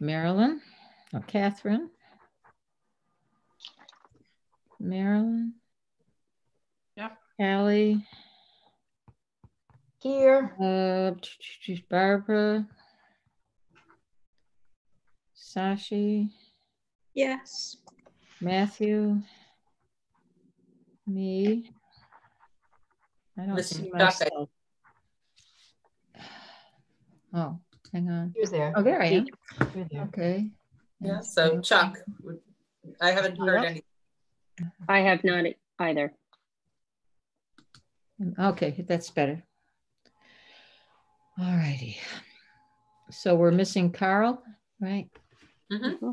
Marilyn, or Catherine. Marilyn. Yep. Callie. Here. Barbara. Sashi. Yes. Matthew. Me. I don't see myself. Oh, hang on. You're there. Oh, there I am. You're there. Okay. Yeah, so Chuck, I haven't heard anything. I have not either. Okay, that's better. All righty. So we're missing Carl, right? Mm-hmm.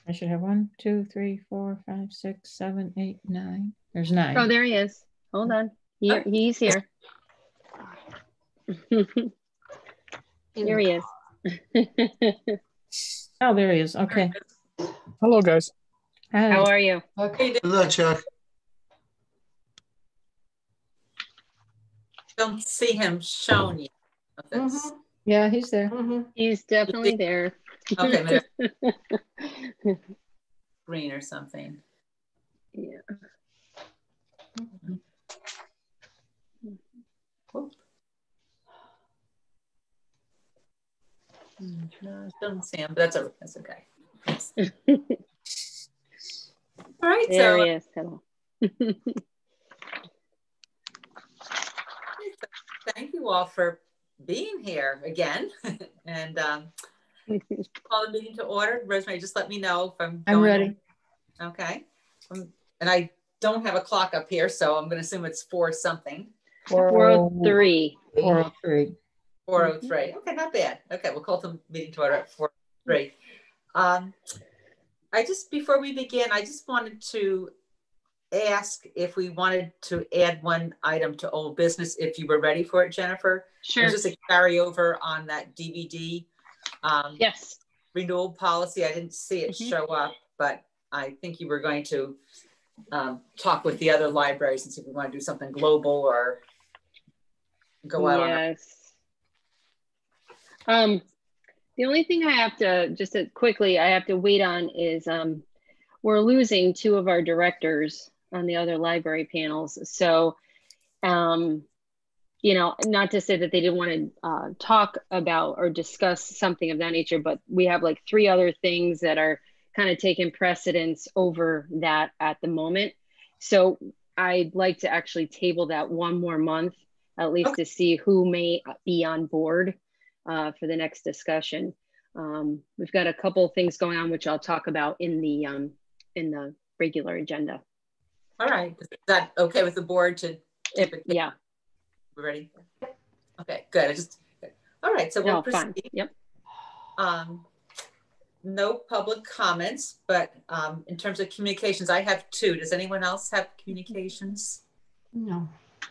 I should have 1, 2, 3, 4, 5, 6, 7, 8, 9. There's 9. Oh, there he is. Hold on. He's here. Here he is. Oh, there he is. Okay. Hello, guys. Hi. How are you? Okay. Hello, Chuck. Don't see him shown yet. Yeah, he's there. He's definitely there. Okay, green or something. Yeah. No, don't see him, but that's okay. All right, there so he is. Hello. thank you all for being here again, and call the meeting to order. Rosemary, just let me know if I'm ready. Okay, and I don't have a clock up here, so I'm going to assume it's 4 something. 403. 403. 403. Okay, not bad. Okay, we'll call the meeting to order at 403. I just, before we begin, I just wanted to ask if we wanted to add one item to old business, if you were ready for it, Jennifer. Sure. It was just a carryover on that DVD Yes. renewal policy. I didn't see it show up, but I think you were going to talk with the other libraries and see if we want to do something global or go out on the only thing I have to quickly I have to wait on is we're losing 2 of our directors on the other library panels. So you know, not to say that they didn't want to talk about or discuss something of that nature, but we have like 3 other things that are kind of taking precedence over that at the moment. So I'd like to actually table that 1 more month, at least to see who may be on board for the next discussion. We've got a couple of things going on, which I'll talk about in the regular agenda. All right, is that okay with the board to? Yeah. We're ready? Okay, good. All right, so we'll proceed. Fine. Yep. No public comments, but in terms of communications, I have 2. Does anyone else have communications? No.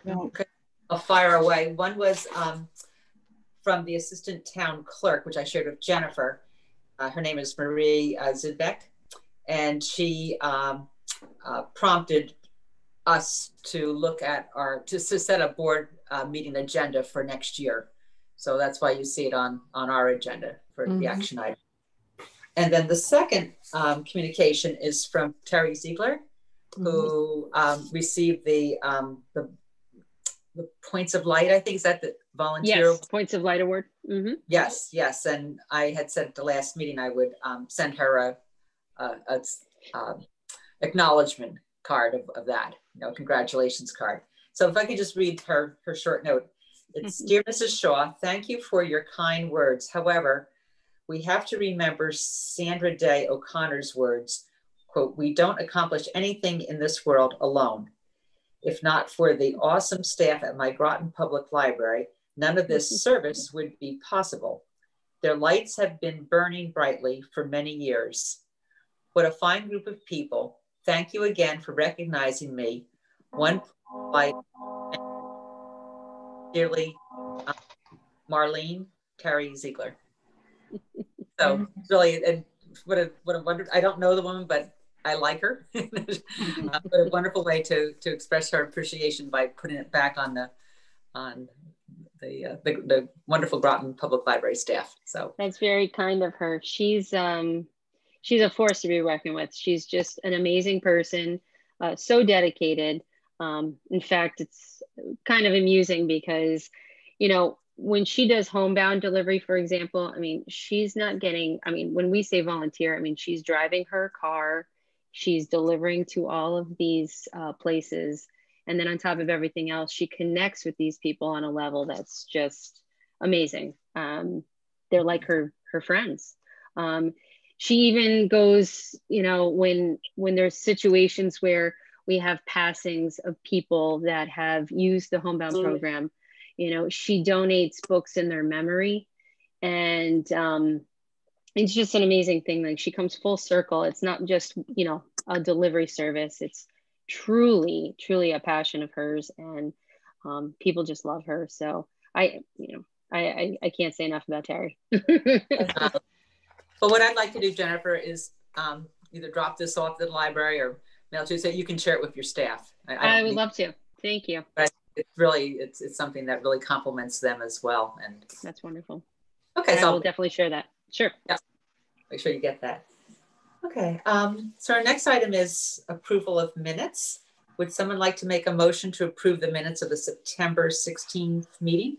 Okay, I'll fire away. One was from the assistant town clerk, which I shared with Jennifer. Her name is Marie Zidbeck, and she prompted us to look at to set a board meeting agenda for next year. So that's why you see it on our agenda for the action item. And then the second communication is from Terry Ziegler, who received the Points of Light, I think, is that the volunteer? Yes, Points of Light Award. Yes, yes. And I had said at the last meeting I would send her a acknowledgement card of that, congratulations card. So if I could just read her short note. It's, Dear Mrs. Shaw, thank you for your kind words. However, we have to remember Sandra Day O'Connor's words, quote, "We don't accomplish anything in this world alone. If not for the awesome staff at my Groton Public Library, none of this service would be possible. Their lights have been burning brightly for many years. What a fine group of people. Thank you again for recognizing me. One light, dearly, Marlene Terry Ziegler." So really, and what a wonderful, I don't know the woman, but I like her. What a wonderful way to express her appreciation by putting it back on the the wonderful Groton Public Library staff. So that's very kind of her. She's a force to be reckoned with. She's just an amazing person, so dedicated. In fact, it's kind of amusing because, you know, when she does homebound delivery, for example, I mean, she's not getting, I mean, when we say volunteer, I mean, she's driving her car, she's delivering to all of these places. And then on top of everything else, she connects with these people on a level that's just amazing. They're like her friends. She even goes, you know, when there's situations where we have passings of people that have used the homebound program, you know, she donates books in their memory. And it's just an amazing thing. Like, she comes full circle. It's not just, you know, a delivery service. It's truly a passion of hers, and people just love her. So I can't say enough about Terry. But what I'd like to do, Jennifer, is either drop this off at the library or mail to you so you can share it with your staff. I would love to. Thank you. But it's something that really complements them as well. And that's wonderful. Okay, so I will definitely share that. Sure. Yeah. Make sure you get that. Okay. So our next item is approval of minutes. Would someone like to make a motion to approve the minutes of the September 16th meeting?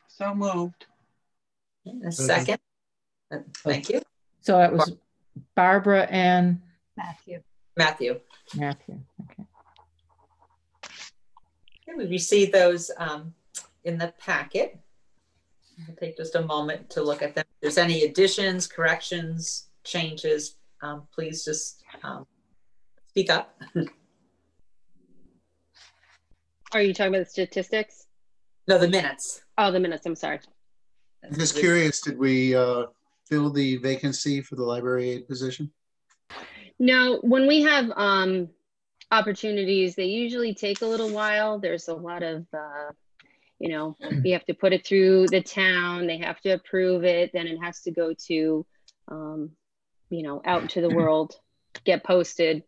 So moved. A second. Thank you. So it was Barbara and Matthew. Matthew. Okay. Okay, we received those in the packet. I'll take just a moment to look at them. If there's any additions, corrections, changes, please just speak up. Are you talking about the statistics? No, the minutes. Oh, the minutes. I'm sorry. I'm just curious, did we fill the vacancy for the library aide position? No, when we have opportunities, they usually take a little while. There's a lot of, you know, you have to put it through the town, they have to approve it, then it has to go to, you know, out into the world, get posted.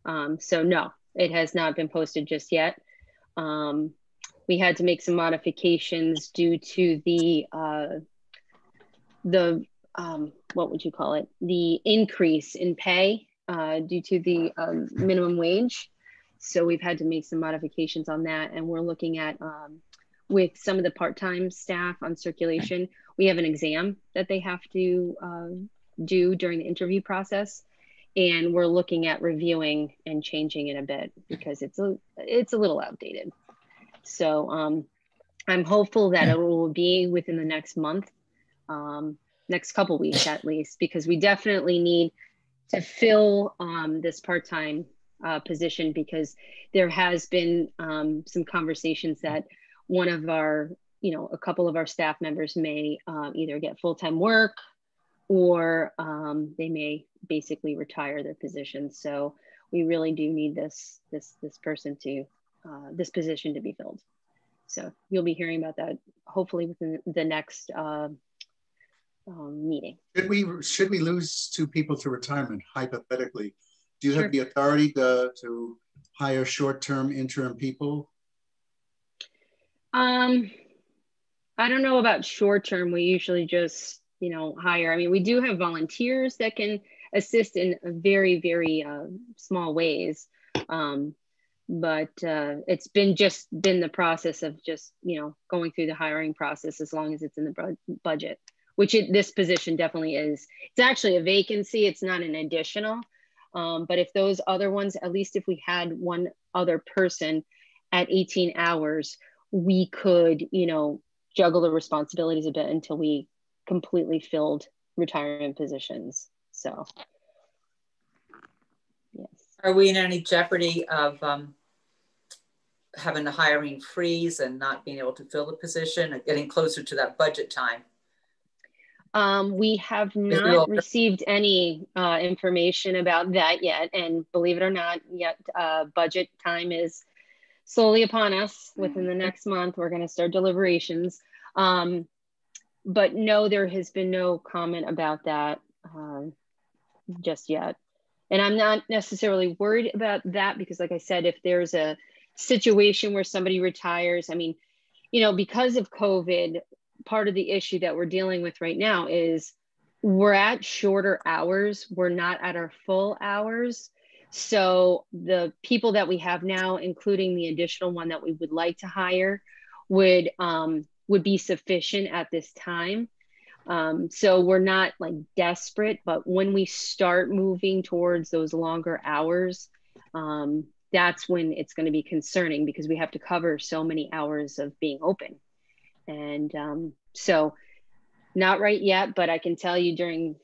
So no, it has not been posted just yet. We had to make some modifications due to the what would you call it? The increase in pay due to the minimum wage. So we've had to make some modifications on that. And we're looking at, with some of the part-time staff on circulation, we have an exam that they have to do during the interview process. And we're looking at reviewing and changing it a bit because it's a little outdated. So I'm hopeful that it will be within the next month, next couple weeks at least, because we definitely need to fill this part-time position, because there has been some conversations that one of our, you know, a couple of our staff members may either get full-time work or they may basically retire their position. So we really do need this person to, this position to be filled. So you'll be hearing about that hopefully within the next meeting. Should we lose 2 people to retirement, hypothetically? Do you Sure. have the authority to hire short-term interim people? I don't know about short-term. We usually just, you know, hire. I mean, we do have volunteers that can assist in very, very small ways. But it's been the process of just, you know, going through the hiring process as long as it's in the budget, which this position definitely is. It's actually a vacancy. It's not an additional. But if those other ones, at least if we had one other person at 18 hours, we could, you know, juggle the responsibilities a bit until we completely filled retirement positions. So, yes. Are we in any jeopardy of having the hiring freeze and not being able to fill the position and getting closer to that budget time? We have not received any information about that yet. And believe it or not, yet budget time is slowly upon us. Within the next month, we're going to start deliberations. But no, there has been no comment about that just yet. And I'm not necessarily worried about that because, like I said, if there's a situation where somebody retires, I mean, you know, because of COVID, part of the issue that we're dealing with right now is we're at shorter hours. We're not at our full hours. So the people that we have now, including the additional one that we would like to hire, would be sufficient at this time. So we're not like desperate, but when we start moving towards those longer hours, that's when it's going to be concerning, because we have to cover so many hours of being open. And so not right yet, but I can tell you during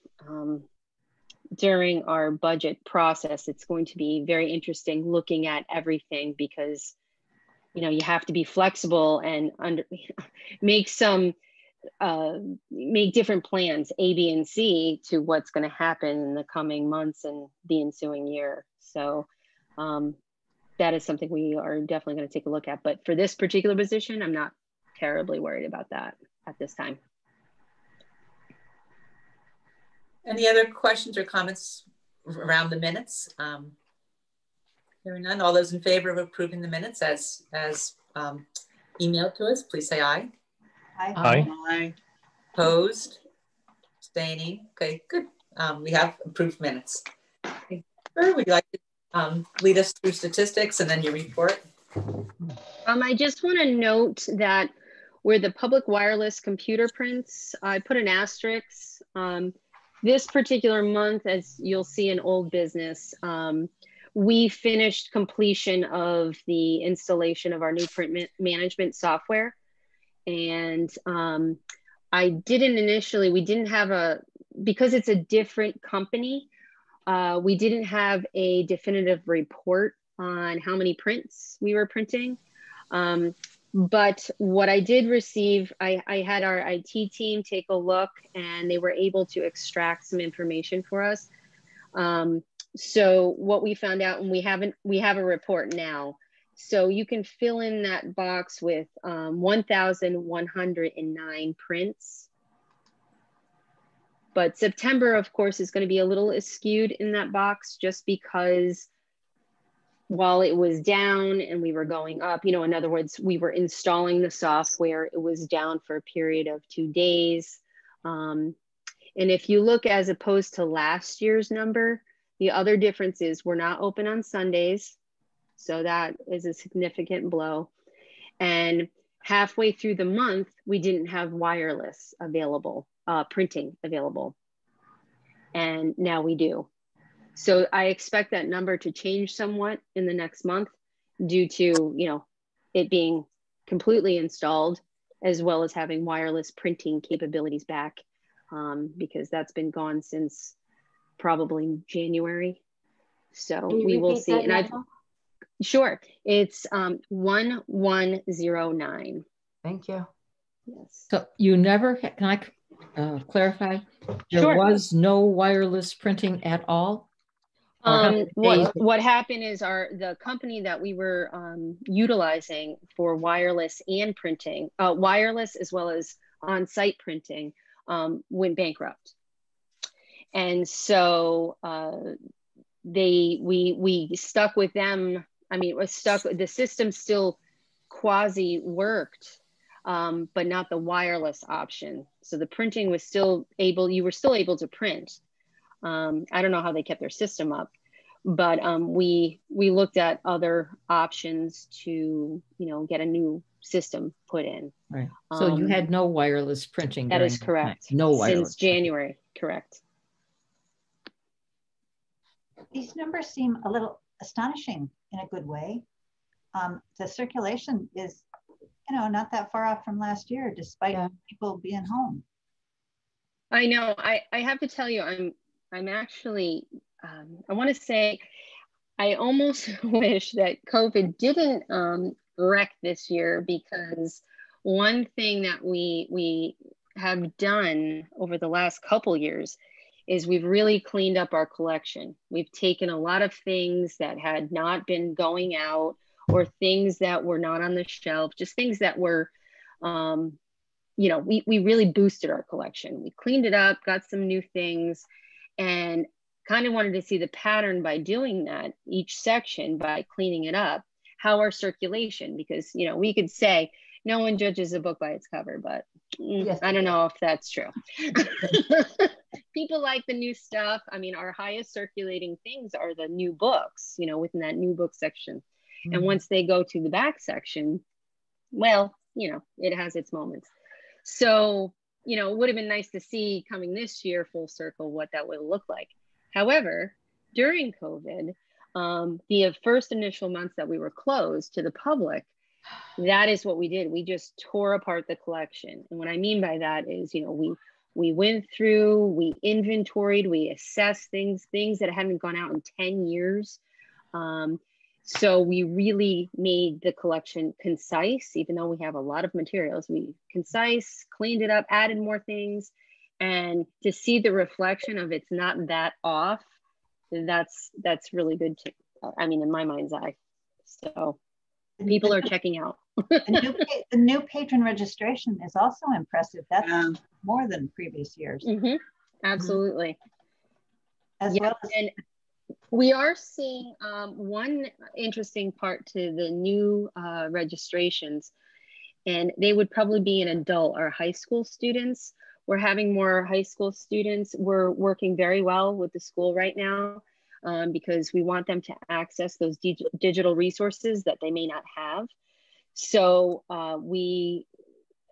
our budget process, it's going to be very interesting looking at everything, because, you know, you have to be flexible and make different plans, A, B, and C, to what's going to happen in the coming months and the ensuing year. So that is something we are definitely going to take a look at. But for this particular position, I'm not terribly worried about that at this time. Any other questions or comments around the minutes? Hearing none, all those in favor of approving the minutes as emailed to us, please say aye. Aye. Aye. Opposed? Abstaining? Okay, good. We have approved minutes. Okay. Would you like to lead us through statistics and then your report? I just want to note that where the public wireless computer prints, I put an asterisk. This particular month, as you'll see in old business, we finished completion of the installation of our new print management software. And I didn't initially, we didn't have because it's a different company, we didn't have a definitive report on how many prints we were printing. But what I did receive, I had our IT team take a look, and they were able to extract some information for us. So what we found out, and we have a report now. So you can fill in that box with 1,109 prints. But September, of course, is going to be a little skewed in that box, just because while it was down and we were going up, you know, in other words, we were installing the software, it was down for a period of 2 days. And if you look as opposed to last year's number, the other difference is we're not open on Sundays. So that is a significant blow. And halfway through the month, we didn't have wireless available, printing available. And now we do. So I expect that number to change somewhat in the next month due to, you know, it being completely installed, as well as having wireless printing capabilities back, because that's been gone since probably January. So we will see. And sure, it's 1109. Thank you. Yes. So you never, can I clarify? There Sure. was no wireless printing at all? What happened is the company that we were utilizing for wireless and printing, wireless as well as on-site printing, went bankrupt. And so we stuck with them. I mean, it was stuck. The system still quasi worked, but not the wireless option. So the printing was still able. You were still able to print. I don't know how they kept their system up, but we looked at other options to, you know, get a new system put in. Right. So you had no wireless printing. That is correct. No wireless. Since January, correct. These numbers seem a little astonishing in a good way. The circulation is, you know, not that far off from last year, despite people being home. I know. I have to tell you, I'm actually, I want to say, I almost wish that COVID didn't wreck this year, because one thing that we have done over the last couple years is we've really cleaned up our collection. We've taken a lot of things that had not been going out, or things that were not on the shelf, just things that were, you know, we really boosted our collection. We cleaned it up, got some new things, and kind of wanted to see the pattern by doing that, each section by cleaning it up, how our circulation, because, you know, we could say, no one judges a book by its cover, but Yes, I don't know if that's true. People like the new stuff. I mean, our highest circulating things are the new books, you know, within that new book section. And once they go to the back section, well, you know, it has its moments. So, you know, it would have been nice to see coming this year full circle what that would look like. However, during COVID, the first initial months that we were closed to the public, that is what we did. We just tore apart the collection. And what I mean by that is, you know, we went through, we inventoried, we assessed things that hadn't gone out in 10 years. So we really made the collection concise, even though we have a lot of materials. We concise, cleaned it up, added more things, and to see the reflection of it's not that off, that's really good too. I mean, in my mind's eye. So people are checking out. The new patron registration is also impressive. That's more than previous years. Absolutely. As well as, and we are seeing one interesting part to the new registrations, and they would probably be an adult or high school students. We're having more high school students. We're working very well with the school right now because we want them to access those digital resources that they may not have. So we,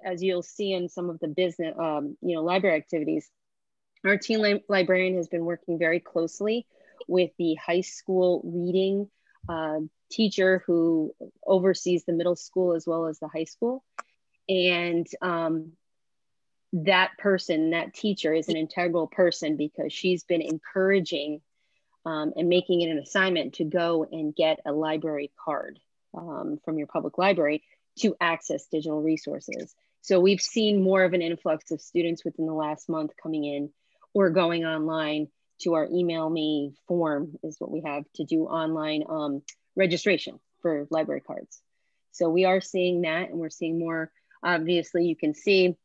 as you'll see in some of the business, you know, library activities, our teen librarian has been working very closely with the high school reading teacher who oversees the middle school as well as the high school. And that person, that teacher is an integral person because she's been encouraging and making it an assignment to go and get a library card from your public library to access digital resources. So we've seen more of an influx of students within the last month coming in or going online to our email me form is what we have to do online registration for library cards. So we are seeing that, and we're seeing more, obviously you can see,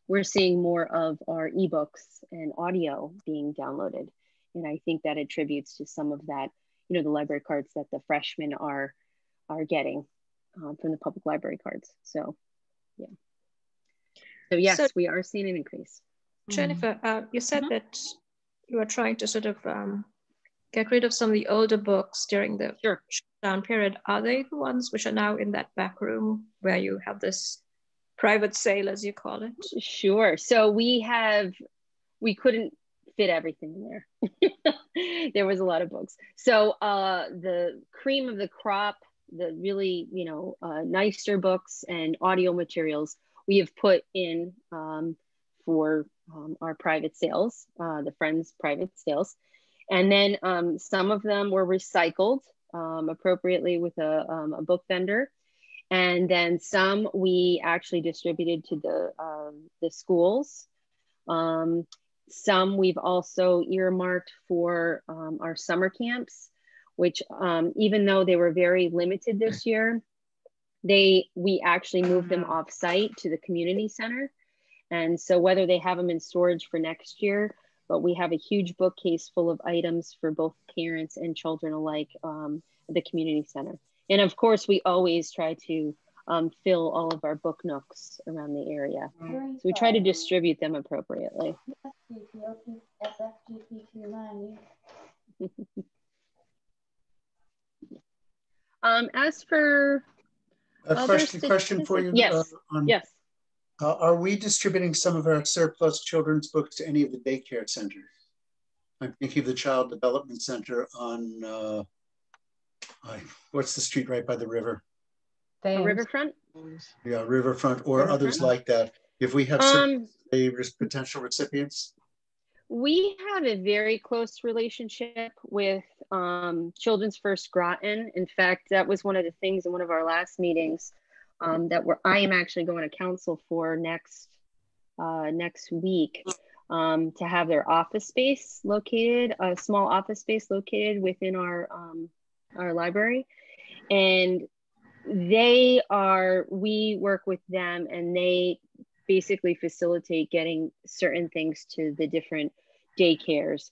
we're seeing more of our ebooks and audio being downloaded. And I think that attributes to some of that, you know, the library cards that the freshmen are getting from the public library cards. So, yeah. So yes, so, we are seeing an increase. Jennifer, you said that you are trying to sort of get rid of some of the older books during the shutdown period. Are they the ones which are now in that back room where you have this private sale, as you call it? Sure. So we couldn't fit everything in there. There was a lot of books. So the cream of the crop, the really, you know, nicer books and audio materials we have put in for our private sales, the Friends private sales. And then some of them were recycled appropriately with a book vendor. And then some we actually distributed to the schools. Some we've also earmarked for our summer camps, which even though they were very limited this year, we actually moved them off site to the community center. And so whether they have them in storage for next year, but we have a huge bookcase full of items for both parents and children alike at the community center. And of course, we always try to fill all of our book nooks around the area. So we try to distribute them appropriately. As for question for you. Yes. Yes. Are we distributing some of our surplus children's books to any of the daycare centers? I'm thinking of the Child Development Center on, what's the street right by the river? Riverfront? Yeah, Riverfront or others like that. If we have some potential recipients? We have a very close relationship with Children's First Groton. In fact, that was one of the things in one of our last meetings I am actually going to council for next week to have their office space located, a small office space located within our library. And we work with them, and they basically facilitate getting certain things to the different daycares.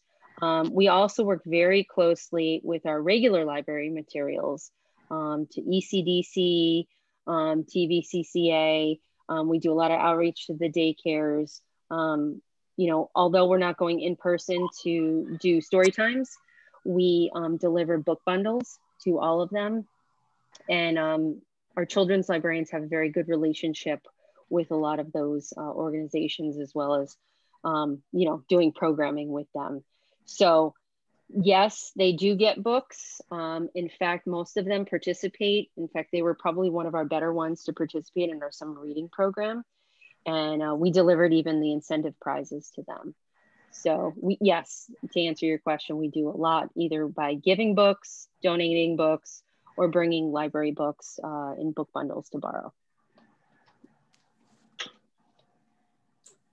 We also work very closely with our regular library materials to ECDC, TVCCA. We do a lot of outreach to the daycares. You know, although we're not going in person to do story times, we deliver book bundles to all of them. And our children's librarians have a very good relationship with a lot of those organizations, as well as, you know, doing programming with them. So yes, they do get books. In fact, most of them participate. In fact, they were probably one of our better ones to participate in our summer reading program. And we delivered even the incentive prizes to them. So yes, to answer your question, we do a lot, either by giving books, donating books, or bringing library books in book bundles to borrow.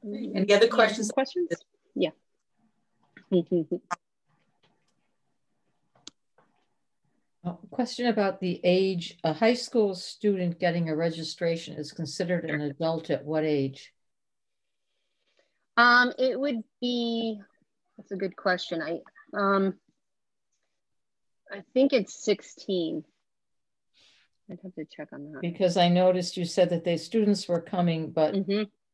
Any other questions? Yeah. Question about the age. A high school student getting a registration is considered an adult at what age? It would be, that's a good question. I think it's 16. I'd have to check on that. Because I noticed you said that the students were coming, but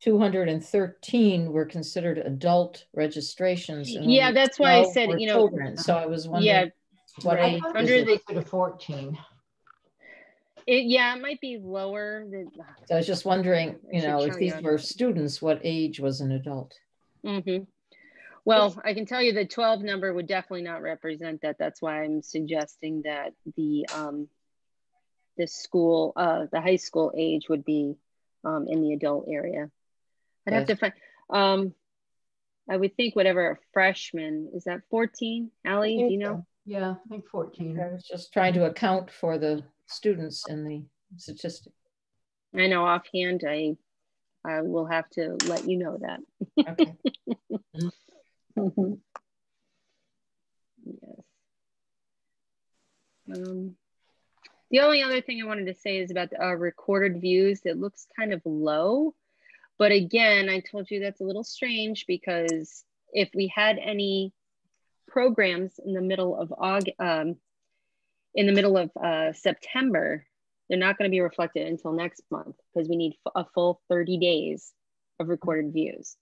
213 were considered adult registrations. And yeah, that's why I said, you know, children. So I was wondering what age under the 14. Yeah, it might be lower. So I was just wondering, you know, if these were students, what age was an adult? Well, I can tell you the 12 number would definitely not represent that. That's why I'm suggesting that the school, the high school age would be in the adult area. I'd have to find, I would think whatever a freshman, is that 14? Allie, do you know? So. Yeah, I think 14. I was just trying to account for the students in the statistic. I know offhand, I will have to let you know that. Okay. Yes. The only other thing I wanted to say is about recorded views. It looks kind of low, but again, I told you that's a little strange, because if we had any programs in the middle of September, they're not going to be reflected until next month, because we need a full 30 days of recorded views.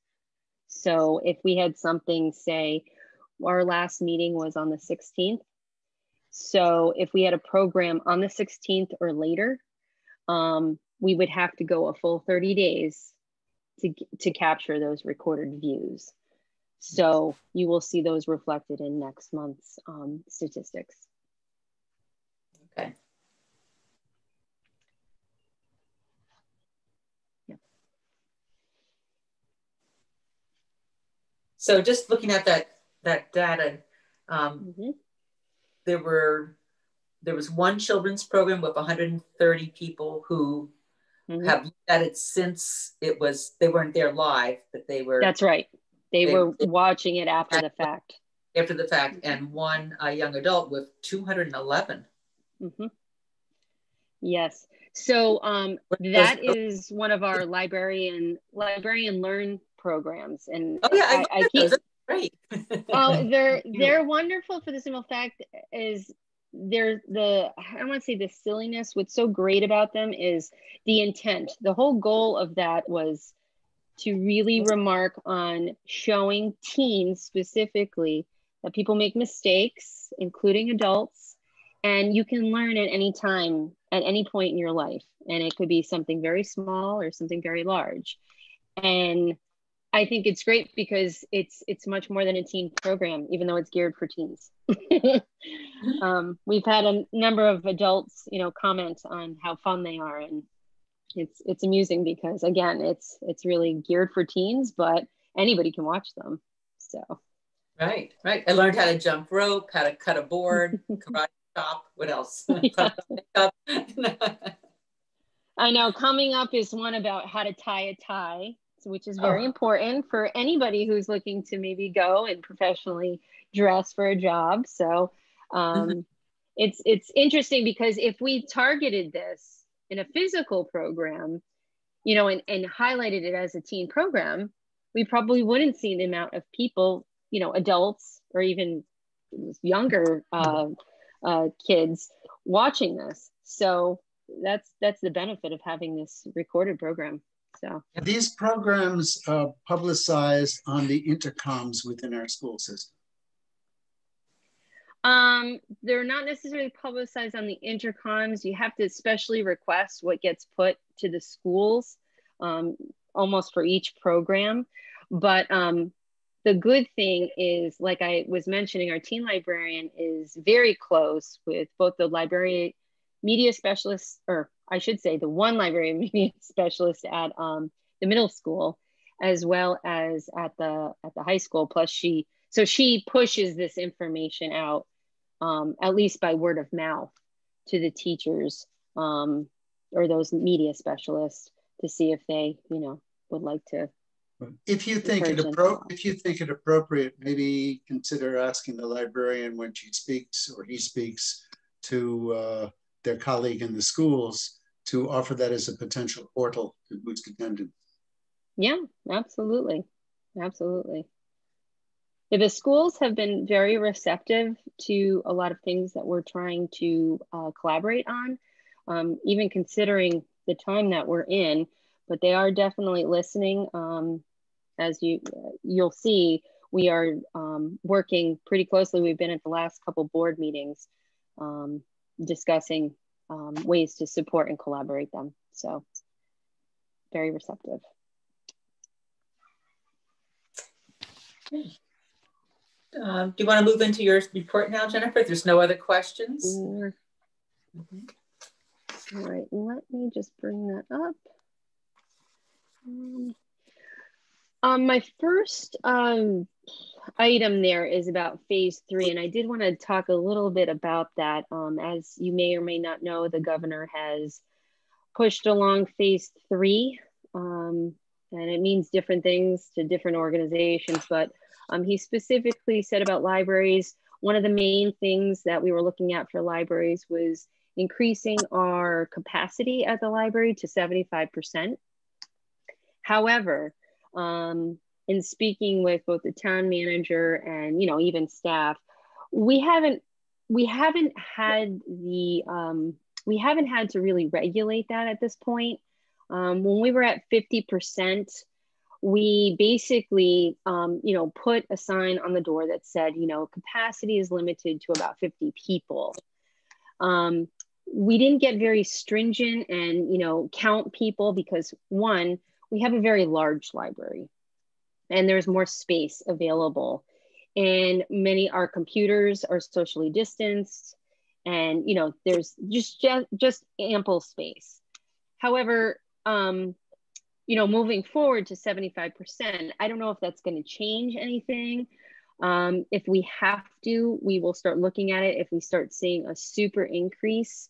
So if we had something, say our last meeting was on the 16th. So if we had a program on the 16th or later, we would have to go a full 30 days to capture those recorded views. So you will see those reflected in next month's statistics. Okay. Yeah. So just looking at that data, there was one children's program with 130 people who have looked at it since they weren't there live, but they were. That's right. They were watching it after the fact. After the fact, and one young adult with 211. Yes. So that is one of our librarian learn programs, and I keep. Great. Oh, they're wonderful for the simple fact is I don't want to say the silliness. What's so great about them is the intent. The whole goal of that was to really remark on showing teens specifically that people make mistakes, including adults, and you can learn at any time, at any point in your life. And it could be something very small or something very large. And I think it's great because it's much more than a teen program, even though it's geared for teens. We've had a number of adults, comment on how fun they are, and it's amusing because again, it's really geared for teens, but anybody can watch them. So. Right. I learned how to jump rope, how to cut a board, karate chop. What else? I know. Coming up is one about how to tie a tie, which is very important for anybody who's looking to maybe go and professionally dress for a job. So it's interesting because if we targeted this in a physical program, and highlighted it as a teen program, we probably wouldn't see the amount of people, adults or even younger kids watching this. So that's the benefit of having this recorded program. So are these programs publicized on the intercoms within our school system? They're not necessarily publicized on the intercoms. You have to especially request what gets put to the schools, almost for each program. But the good thing is, like I was mentioning, our teen librarian is very close with both the library media specialists, or I should say the one library media specialist at the middle school, as well as at the high school. Plus she pushes this information out, at least by word of mouth, to the teachers or those media specialists to see if they, would like to. If you think it appropriate, maybe consider asking the librarian when she speaks or he speaks to their colleague in the schools to offer that as a potential portal to boost attendance. Yeah, absolutely. Absolutely. Yeah, the schools have been very receptive to a lot of things that we're trying to collaborate on, even considering the time that we're in, but they are definitely listening. As you'll see, we are working pretty closely. We've been at the last couple board meetings discussing ways to support and collaborate them. So very receptive. Okay. Do you want to move into your report now, Jennifer, if there's no other questions? Sure. All right, let me just bring that up. My first item there is about phase 3, and I did want to talk a little bit about that. As you may or may not know, the governor has pushed along phase 3, and it means different things to different organizations, but he specifically said about libraries, one of the main things that we were looking at for libraries was increasing our capacity at the library to 75%. However, in speaking with both the town manager and even staff, we haven't had to really regulate that at this point. When we were at 50%, we basically put a sign on the door that said capacity is limited to about 50 people. We didn't get very stringent and count people because, one, we have a very large library and there's more space available, and our computers are socially distanced, and there's just ample space. However, moving forward to 75%, I don't know if that's going to change anything. If we have to, we will start looking at it. If we start seeing a super increase,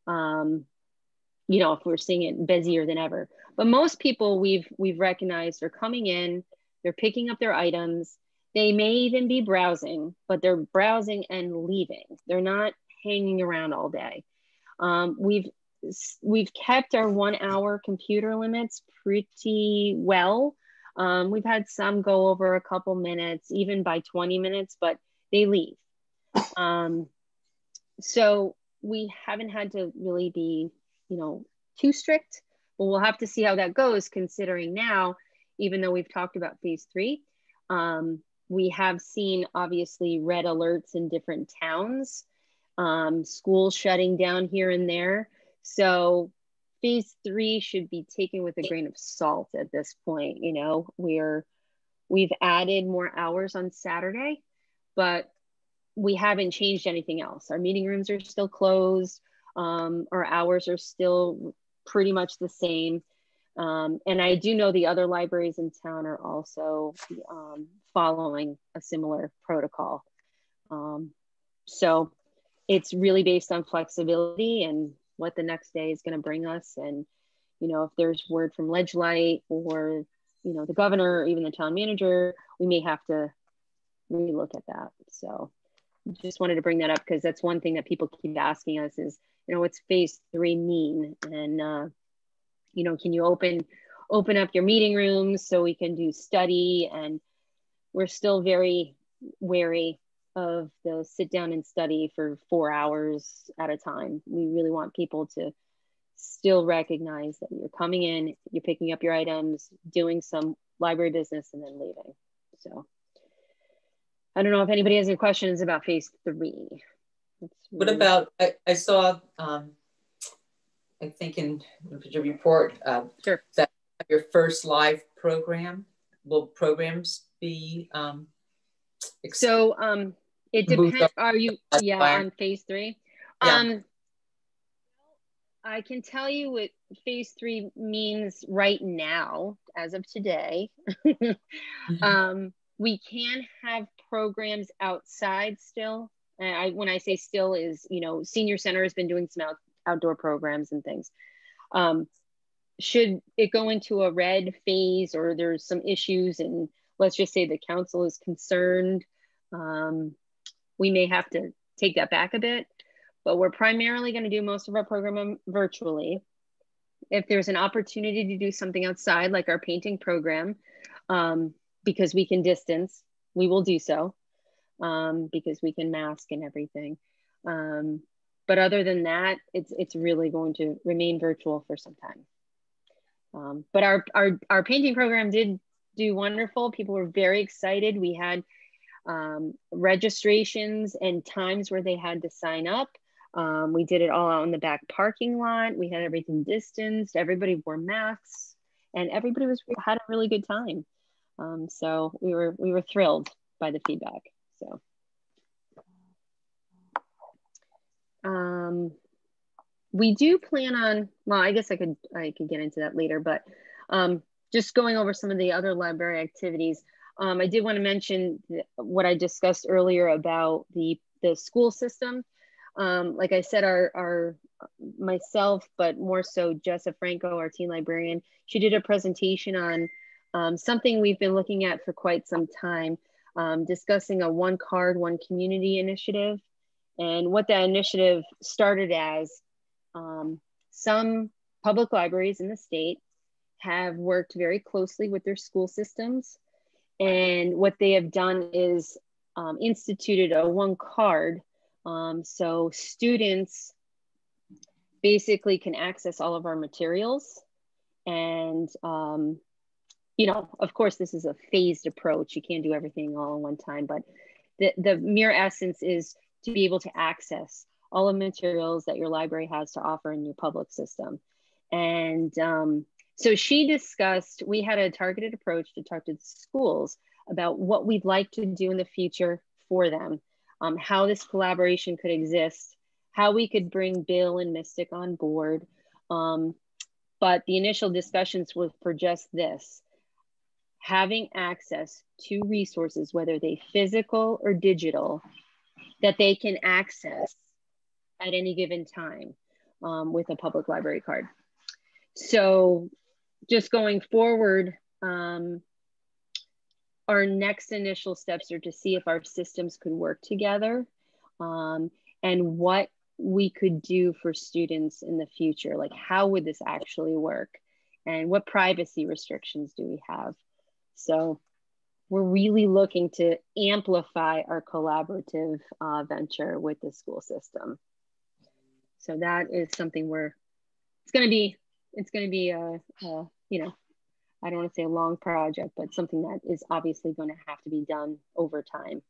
if we're seeing it busier than ever. But most people we've recognized are coming in, they're picking up their items. They may even be browsing, but they're browsing and leaving. They're not hanging around all day. We've kept our 1 hour computer limits pretty well. We've had some go over a couple minutes, even by 20 minutes, but they leave. So we haven't had to really be, too strict, but we'll have to see how that goes, considering now, even though we've talked about phase 3, we have seen obviously red alerts in different towns, schools shutting down here and there. So phase 3 should be taken with a grain of salt at this point. We've added more hours on Saturday, but we haven't changed anything else. Our meeting rooms are still closed. Our hours are still pretty much the same. And I do know the other libraries in town are also following a similar protocol. So it's really based on flexibility and what the next day is going to bring us. And, if there's word from Ledgelight or, the governor or even the town manager, we may have to relook at that. So just wanted to bring that up because that's one thing that people keep asking us is, what's phase 3 mean? And, can you open up your meeting rooms so we can do study? And we're still very wary of the sit down and study for 4 hours at a time. We really want people to still recognize that you're coming in, you're picking up your items, doing some library business, and then leaving. So I don't know if anybody has any questions about phase 3. What about, I saw, I think in your report, sure, that your first live program, will programs be so it depends. Are you on phase 3? Yeah. I can tell you what phase 3 means right now, as of today. We can have programs outside still. When I say still is, you know, senior center has been doing some outdoor programs and things. Should it go into a red phase, or there's some issues and let's just say the council is concerned, we may have to take that back a bit, but we're primarily going to do most of our program virtually. If there's an opportunity to do something outside, like our painting program, because we can distance, we will do so, because we can mask and everything. But other than that, it's really going to remain virtual for some time. But our painting program did do wonderful. People were very excited. We had registrations and times where they had to sign up. We did it all out in the back parking lot. We had everything distanced. Everybody wore masks, and everybody had a really good time. So we were thrilled by the feedback. So we do plan on, well, I guess I could get into that later, but just going over some of the other library activities. I did want to mention what I discussed earlier about the school system. Like I said, our myself, but more so Jessa Franco, our teen librarian, she did a presentation on something we've been looking at for quite some time, discussing a one card, one community initiative. And what that initiative started as, some public libraries in the state have worked very closely with their school systems. And what they have done is instituted a one card. So students basically can access all of our materials. And, you know, of course, this is a phased approach. You can't do everything all in one time, but the mere essence is to be able to access all the materials that your library has to offer in your public system. And so she discussed, we had a targeted approach to talk to the schools about what we'd like to do in the future for them, how this collaboration could exist, how we could bring Bill and Mystic on board. But the initial discussions were for just this, having access to resources, whether they physical or digital, that they can access at any given time with a public library card. So just going forward, our next initial steps are to see if our systems could work together, and what we could do for students in the future. Like, how would this actually work? And what privacy restrictions do we have? So we're really looking to amplify our collaborative venture with the school system. So that is something it's going to be you know, I don't want to say a long project, but something that is obviously going to have to be done over time.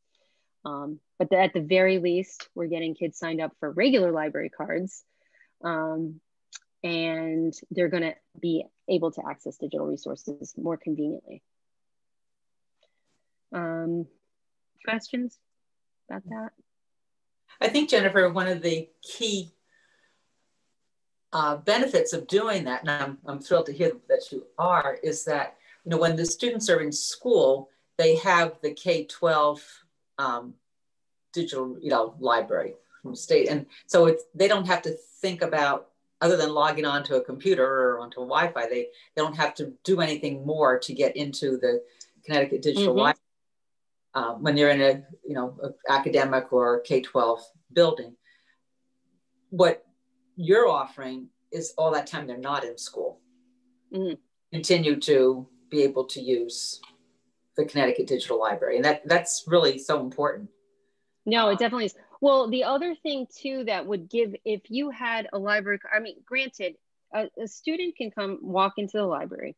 But at the very least, we're getting kids signed up for regular library cards, and they're going to be able to access digital resources more conveniently. Questions about that? I think, Jennifer, one of the key benefits of doing that, and I'm thrilled to hear that you are, is that, you know, when the students are in school, they have the K-12 digital, you know, library from the state, and so they don't have to think about, other than logging onto a computer or onto a Wi-Fi, they don't have to do anything more to get into the Connecticut Digital Library when they're in a, you know, academic or K-12 building. What you're offering is all that time they're not in school, continue to be able to use the Connecticut Digital Library. And that's really so important. No, it definitely is. Well, the other thing too that would give, if you had a library, I mean, granted, a student can walk into the library.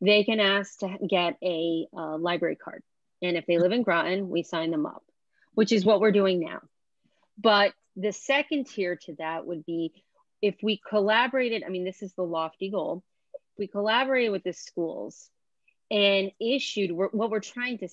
They can ask to get a library card. And if they live in Groton, we sign them up, which is what we're doing now. But the second tier to that would be if we collaborated, I mean, this is the lofty goal. If we collaborated with the schools and issued, what we're trying to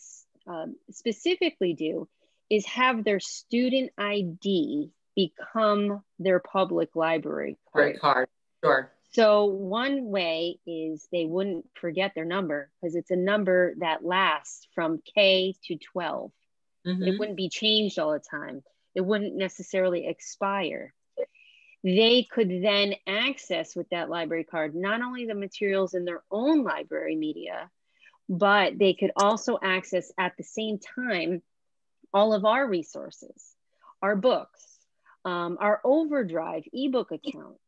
specifically do is have their student ID become their public library card. Sure. So one way is they wouldn't forget their number because it's a number that lasts from K to 12. It wouldn't be changed all the time. It wouldn't necessarily expire. They could then access with that library card, not only the materials in their own library media, but they could also access at the same time all of our resources, our books, our Overdrive ebook account.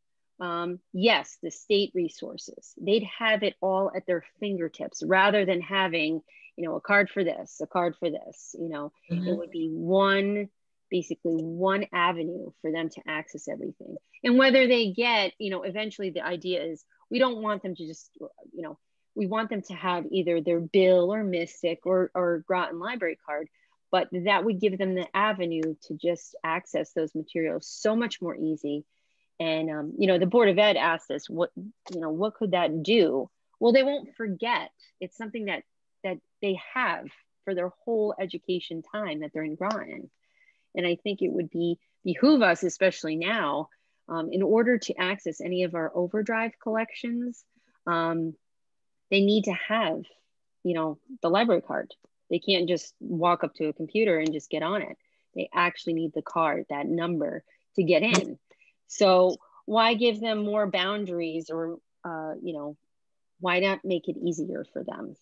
Yes, the state resources. They'd have it all at their fingertips rather than having, you know, a card for this, a card for this, you know, it would be basically one avenue for them to access everything. And whether they get, you know, eventually the idea is we don't want them to just, you know, we want them to have either their Bill or Mystic or Groton library card, but that would give them the avenue to just access those materials so much more easy. And, you know, the Board of Ed asked us, what could that do? Well, they won't forget. It's something that they have for their whole education time that they're in Groton. And I think it would behoove us, especially now, in order to access any of our Overdrive collections, they need to have, you know, the library card. They can't just walk up to a computer and just get on it. They actually need the card, that number, to get in. So why give them more boundaries, or, you know, why not make it easier for them?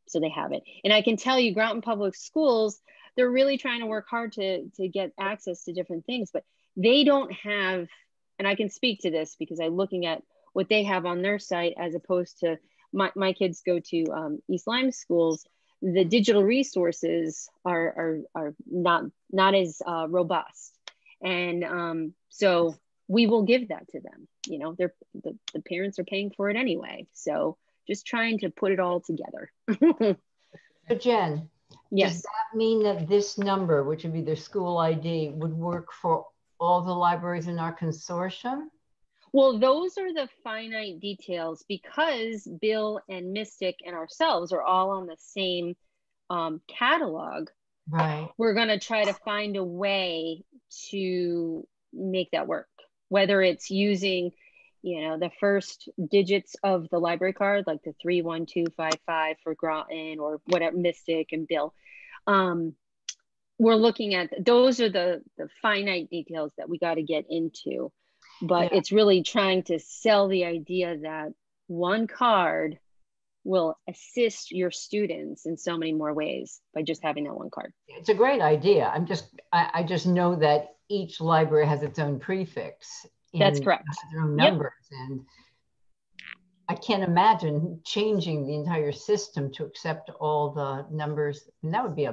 So they have it. And I can tell you, Groton Public Schools, they're really trying to work hard to get access to different things, but they don't have, and I can speak to this because I'm looking at what they have on their site as opposed to my kids go to East Lyme schools. The digital resources are not as robust. And so we will give that to them. You know, the parents are paying for it anyway. So just trying to put it all together. So Jen, yes. Does that mean that this number, which would be their school ID, would work for all the libraries in our consortium? Well, those are the finite details because Bill and Mystic and ourselves are all on the same catalog. Right. We're going to try to find a way to make that work, whether it's using, you know, the first digits of the library card, like the 31255 for Groton or whatever, Mystic and Bill. We're looking at, those are the finite details that we got to get into, but it's really trying to sell the idea that one card will assist your students in so many more ways by just having that one card. It's a great idea. I just know that each library has its own prefix. That's correct. Their own numbers. And I can't imagine changing the entire system to accept all the numbers. And that would be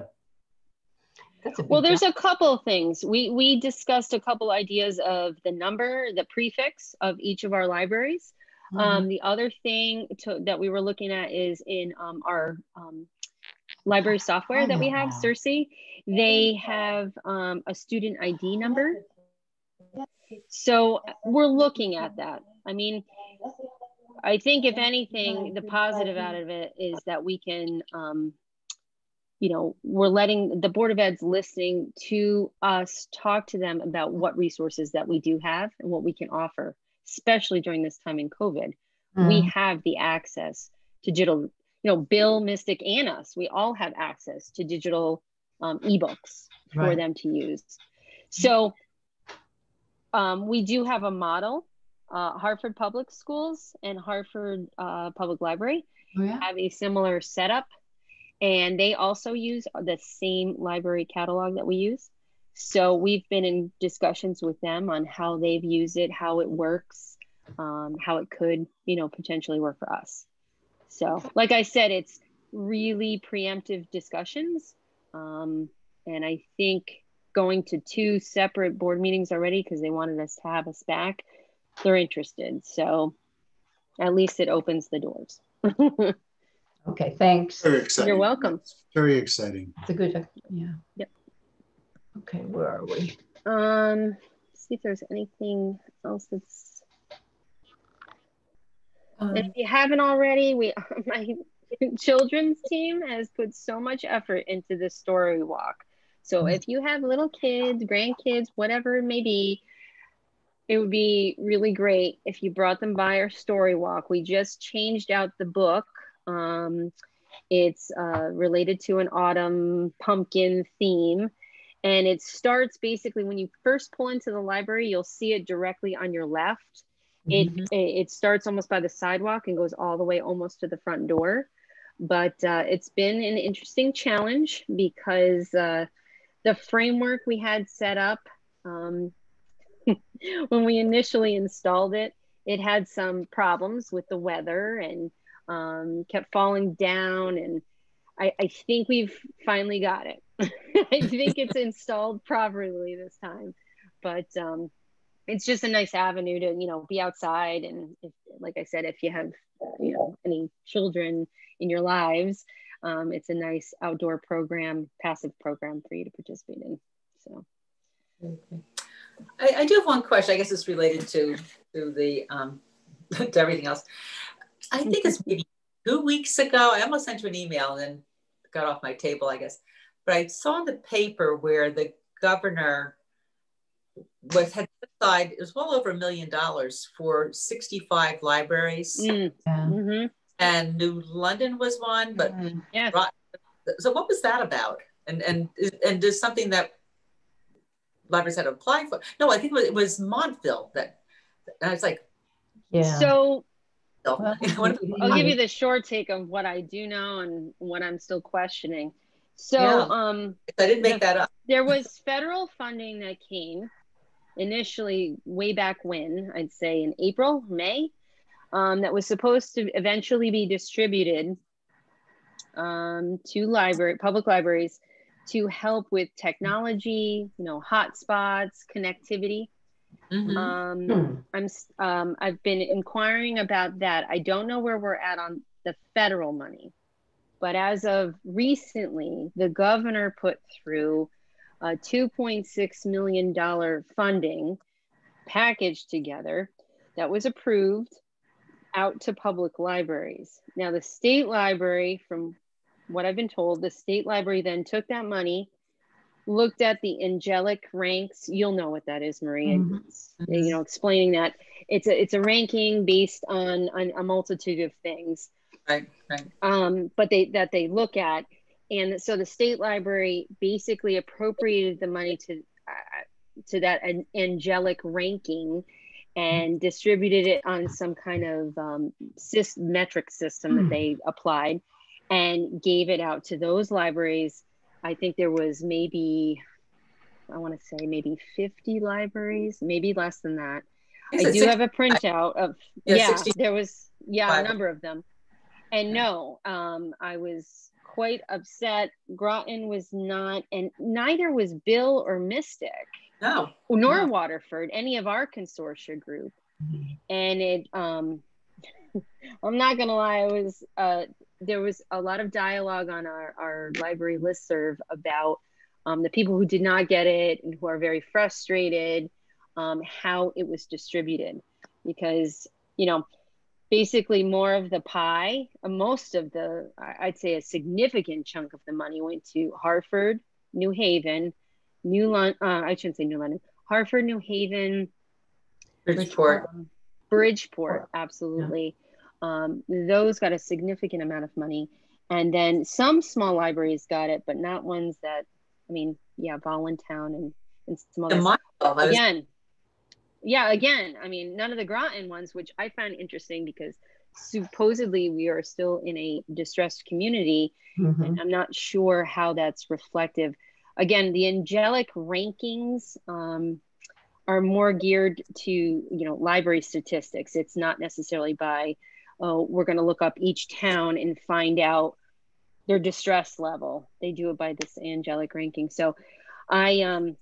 well, there's a couple of things. We discussed a couple ideas of the number, the prefix of each of our libraries. The other thing that we were looking at is in our library software that we have, Circe. They have a student ID number. So we're looking at that. I mean, I think if anything, the positive out of it is that we can, you know, we're letting the Board of Ed's listening to us talk to them about what resources that we do have and what we can offer, especially during this time in COVID. We have the access to digital, you know, Bill, Mystic, and us, we all have access to digital ebooks for them to use. So we do have a model. Hartford Public Schools and Hartford Public Library have a similar setup. And they also use the same library catalog that we use. So we've been in discussions with them on how they've used it, how it works, how it could, you know, potentially work for us. So like I said, it's really preemptive discussions. And I think going to 2 separate board meetings already because they wanted us to have us back. they're interested. So at least it opens the doors. Okay, thanks. Very exciting. You're welcome. Very exciting. It's a good, yeah. Yep. Okay, where are we? See if there's anything else that's. And if you haven't already, my children's team has put so much effort into the story walk. So if you have little kids, grandkids, whatever it may be, it would be really great if you brought them by our story walk. We just changed out the book. It's related to an autumn pumpkin theme. And it starts basically when you first pull into the library, you'll see it directly on your left. It starts almost by the sidewalk and goes all the way almost to the front door. But it's been an interesting challenge because the framework we had set up when we initially installed it, it had some problems with the weather and kept falling down. And I think we've finally got it. I think it's installed properly this time, but it's just a nice avenue to, you know, be outside. And if, like I said, if you have, you know, any children in your lives, it's a nice outdoor program, passive program for you to participate in. So. Okay. I do have one question. I guess it's related to the to everything else. I think it's maybe 2 weeks ago. I almost sent you an email and then got off my table, I guess. But I saw in the paper where the governor had set aside, it was well over $1 million for 65 libraries. And New London was one, but yes. So what was that about? And is something that libraries had to apply for? No, I think it was Montville that, and I was like, yeah. So Well, I'll give you the short take of what I do know and what I'm still questioning. So yeah. I didn't make that up. There was federal funding that came initially way back when, I'd say in April, May, that was supposed to eventually be distributed to public libraries to help with technology, you know, hotspots, connectivity. I've been inquiring about that. I don't know where we're at on the federal money, but as of recently, the governor put through a $2.6 million funding package together that was approved out to public libraries. Now, the state library, from what I've been told, the state library then took that money, looked at the angelic ranks. You'll know what that is, Maria. You know, explaining that it's a ranking based on a multitude of things. Right. But they look at, and so the state library basically appropriated the money to that angelic ranking and distributed it on some kind of metric system that they applied and gave it out to those libraries. I think there was maybe, I want to say maybe 50 libraries, maybe less than that. I do have a printout of, there was, a number of them. And no, I was quite upset. Groton was not, and neither was Bill or Mystic. No. Nor Waterford, any of our consortia group. And it, I'm not gonna lie, there was a lot of dialogue on our library listserv about the people who did not get it and who are very frustrated how it was distributed. Because, you know, basically more of the pie, most of the, I'd say a significant chunk of the money went to Hartford, New Haven, I shouldn't say New London, Hartford, New Haven, Bridgeport, absolutely. Yeah. Those got a significant amount of money. And then some small libraries got it, but not ones that, I mean, Voluntown and some other. Again, I mean, none of the Groton ones, which I found interesting because supposedly we are still in a distressed community, and I'm not sure how that's reflective. Again, the angelic rankings are more geared to, you know, library statistics. It's not necessarily by, we're going to look up each town and find out their distress level. They do it by this angelic ranking. So I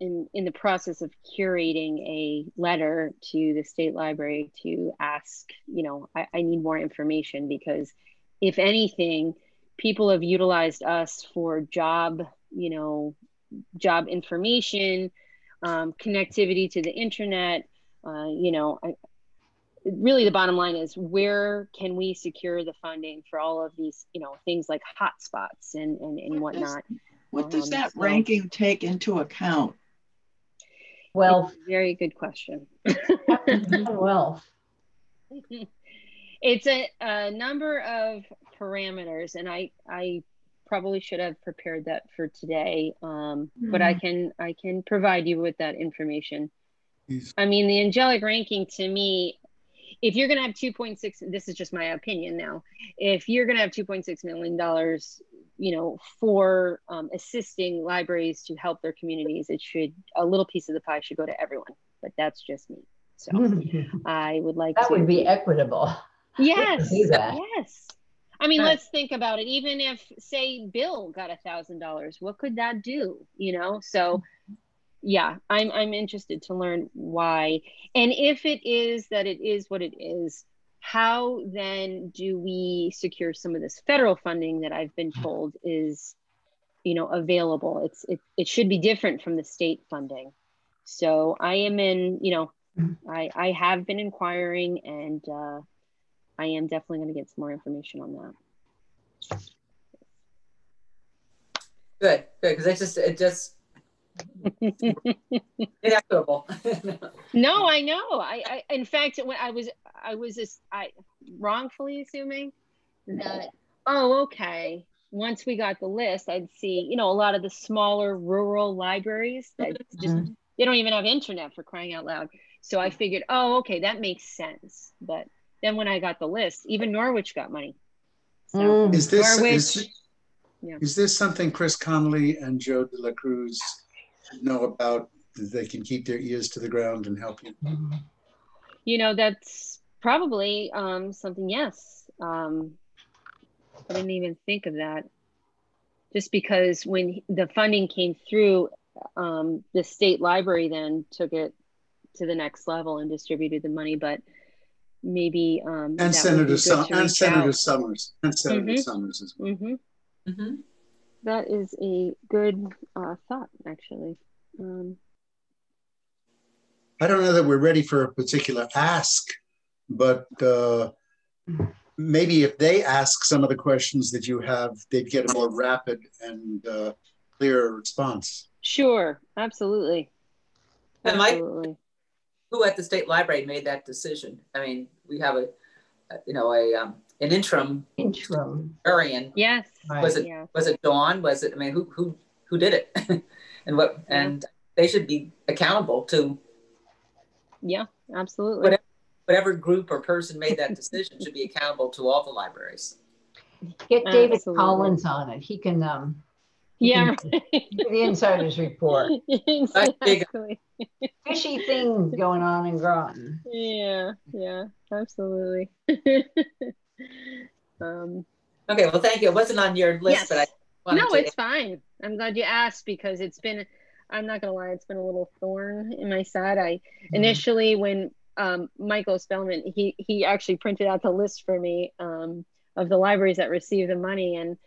in the process of curating a letter to the state library to ask, you know, I need more information, because if anything, people have utilized us for job, you know, job information, connectivity to the internet. You know, really the bottom line is, where can we secure the funding for all of these, you know, things like hotspots and whatnot. What does that ranking take into account? Wealth. Very good question. Wealth. It's a number of parameters, and I probably should have prepared that for today, but I can provide you with that information. Please. I mean, the angelic ranking, to me, if you're going to have 2.6, this is just my opinion now, if you're going to have $2.6 million, you know, for assisting libraries to help their communities, it should, a little piece of the pie should go to everyone, but that's just me. So I would like that to. would be equitable. Yes, do that. yes. I mean, let's think about it. Even if, say, Bill got $1,000, what could that do? You know, so yeah, I'm interested to learn why. And if it is that it is what it is, how then do we secure some of this federal funding that I've been told is, you know, available? It should be different from the state funding. So I am in, you know, I have been inquiring, and I am definitely going to get some more information on that. Good, because it just inequitable. No, I know. I in fact, when I was wrongfully assuming that, oh, okay, once we got the list, I'd see, you know, a lot of the smaller rural libraries that just, they don't even have internet, for crying out loud. So I figured, oh, okay, that makes sense. But then when I got the list, even Norwich got money. So Is this Norwich, is this something Chris Connolly and Joe De La Cruz know about, that they can keep their ears to the ground and help you? you know, that's probably something, yes. I didn't even think of that. Just because when the funding came through, the state library then took it to the next level and distributed the money, but maybe And Senator Summers as well. That is a good thought, actually. I don't know that we're ready for a particular ask, but maybe if they ask some of the questions that you have, they'd get a more rapid and clearer response. Sure, absolutely. And who at the state library made that decision? I mean, we have an interim librarian. Yes. Was it Dawn? Was it? I mean, who did it? And what? Yeah. And they should be accountable to. Yeah, absolutely. Whatever group or person made that decision should be accountable to all the libraries. Get David Collins on it. He can. Yeah. The insider's report. Exactly. Fishy things going on in Groton. Yeah, absolutely. Okay, well, thank you. It wasn't on your list, but I wanted to. It's fine. I'm glad you asked, because it's been, I'm not gonna lie, it's been a little thorn in my side. Initially, when Michael Spellman, he actually printed out the list for me of the libraries that received the money, and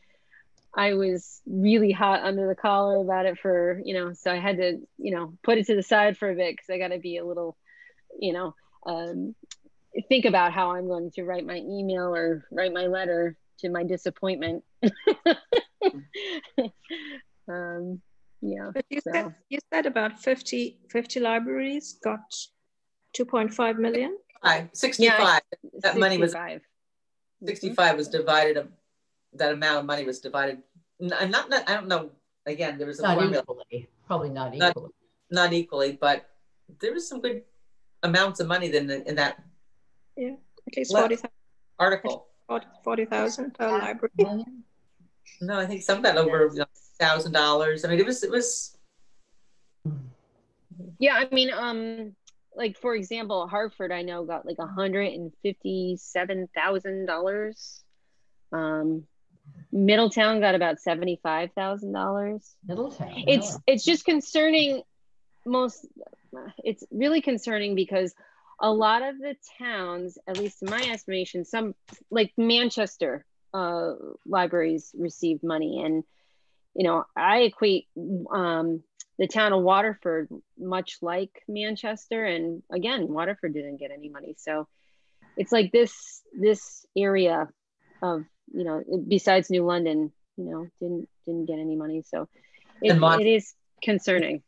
I was really hot under the collar about it for, you know, so I had to, you know, put it to the side for a bit, because I got to be a little, you know, think about how I'm going to write my email or write my letter to my disappointment. Yeah. But you said about 50 libraries got 2.5 million? 65. Yeah, that money was 65 was divided. That amount of money was divided. I don't know. Again, there was a formula. Equally. Probably not equally. Not equally, but there was some good amounts of money in that. Yeah, at least 40,000 article. 40,000 per library. No, I think some got over $1,000. I mean, it was. Yeah, I mean, like for example, Hartford, I know got like $157,000. Middletown got about $75,000. Middletown. It's just concerning it's really concerning because a lot of the towns, at least in my estimation, some like Manchester libraries received money, and I equate the town of Waterford much like Manchester, and again, Waterford didn't get any money. So it's like this area of besides New London, didn't get any money. So it is concerning.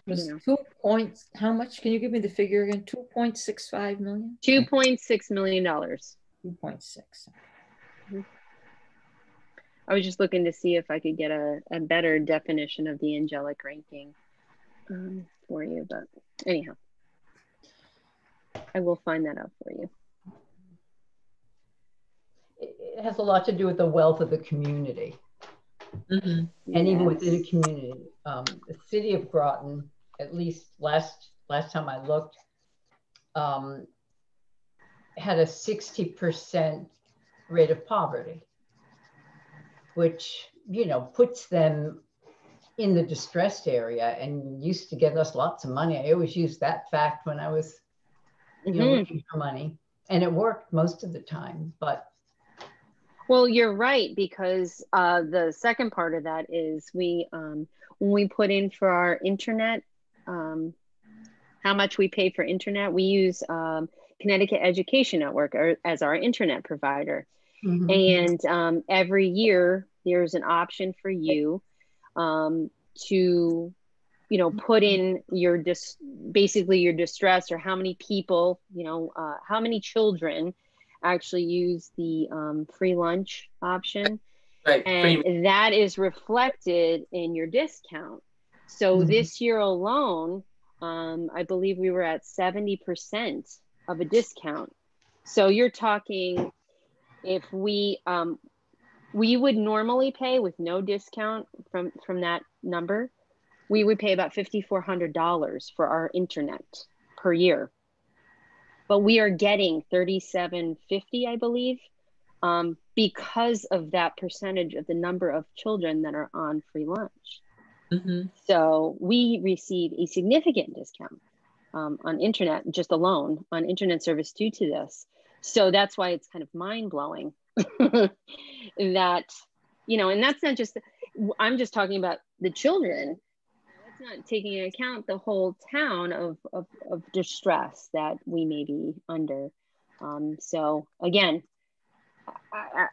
It was 2 points. How much? Can you give me the figure again? 2.65 million? $2.6 million. 2.6. I was just looking to see if I could get a better definition of the angelic ranking for you, but anyhow, I will find that out for you. It has a lot to do with the wealth of the community. Mm-hmm. And even within a community, the city of Groton, at least last time I looked, had a 60% rate of poverty, which puts them in the distressed area and used to get us lots of money. I always used that fact when I was looking for money, and it worked most of the time. But well, you're right, because the second part of that is when we put in for our internet, how much we pay for internet, we use Connecticut Education Network as our internet provider. And every year there's an option for you to put in your basically your distress, or how many people, how many children actually use the free lunch option. Right. And that is reflected in your discount. So this year alone, I believe we were at 70% of a discount. So you're talking, if we would normally pay with no discount from that number, we would pay about $5,400 for our internet per year. But we are getting $3,750, I believe, because of that percentage of the number of children that are on free lunch. So we receive a significant discount on internet, just alone on internet service due to this. So that's why it's kind of mind-blowing that, and that's not just, I'm just talking about the children. That's not taking into account the whole town of distress that we may be under. So again,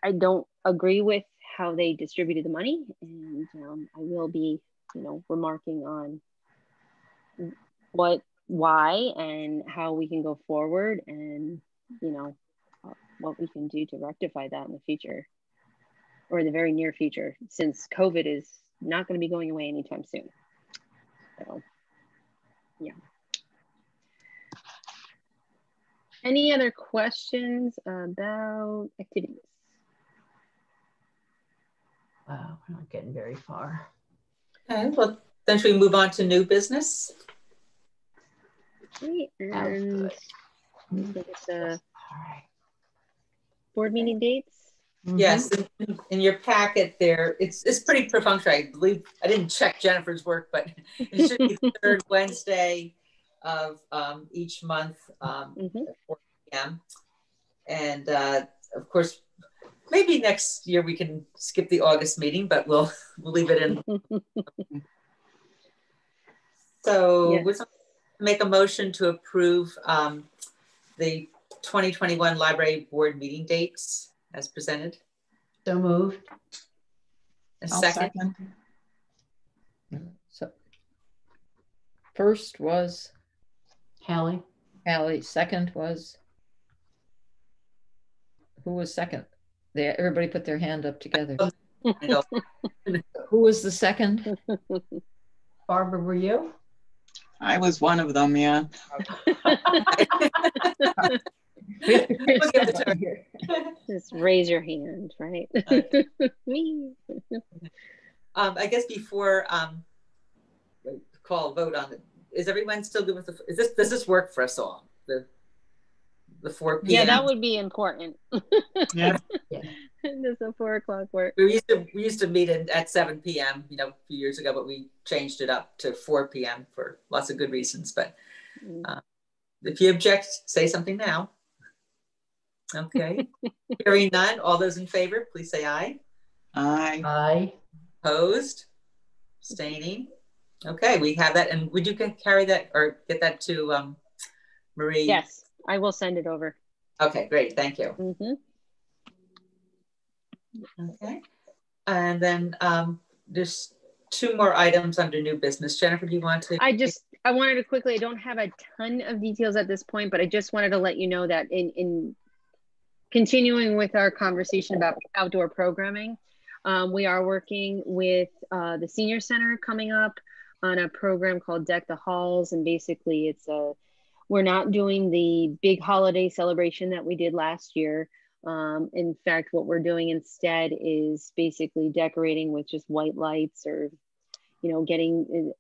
I don't agree with how they distributed the money, and I will be, remarking on why and how we can go forward, and what we can do to rectify that in the future, or the very near future, since COVID is not going to be going away anytime soon. So, yeah. Any other questions about activities? Wow, we're not getting very far. Okay, well, then should we move on to new business? Okay, and board meeting dates. Yes, in your packet there, it's pretty perfunctory. I believe I didn't check Jennifer's work, but it should be the third Wednesday of each month at 4 p.m. And of course, maybe next year we can skip the August meeting, but we'll leave it in. So we're going to make a motion to approve the 2021 library board meeting dates as presented. So moved. A second. So first was Hallie. Second was, who was second? Everybody put their hand up together. Who was the second? Barbara, were you? I was one of them, yeah. Just raise your hand, right? I guess before call a vote on it, is everyone still good with does this work for us all? The 4 p.m. Yeah, that would be important. Yeah. Does the 4 o'clock work? We used to meet at 7 p.m. You know, a few years ago, but we changed it up to 4 p.m. for lots of good reasons. But if you object, say something now. Okay. Hearing none, all those in favor, please say aye. Aye. Aye. Opposed? Abstaining? Okay, we have that. And would you carry that or get that to Marie? Yes, I will send it over. Okay, great. Thank you. Okay. And then there's 2 more items under new business. Jennifer, do you want to? I wanted to quickly, I don't have a ton of details at this point, but I just wanted to let you know that in continuing with our conversation about outdoor programming, we are working with the Senior Center coming up on a program called Deck the Halls. And basically we're not doing the big holiday celebration that we did last year. In fact, what we're doing instead is basically decorating with just white lights, or, you know, getting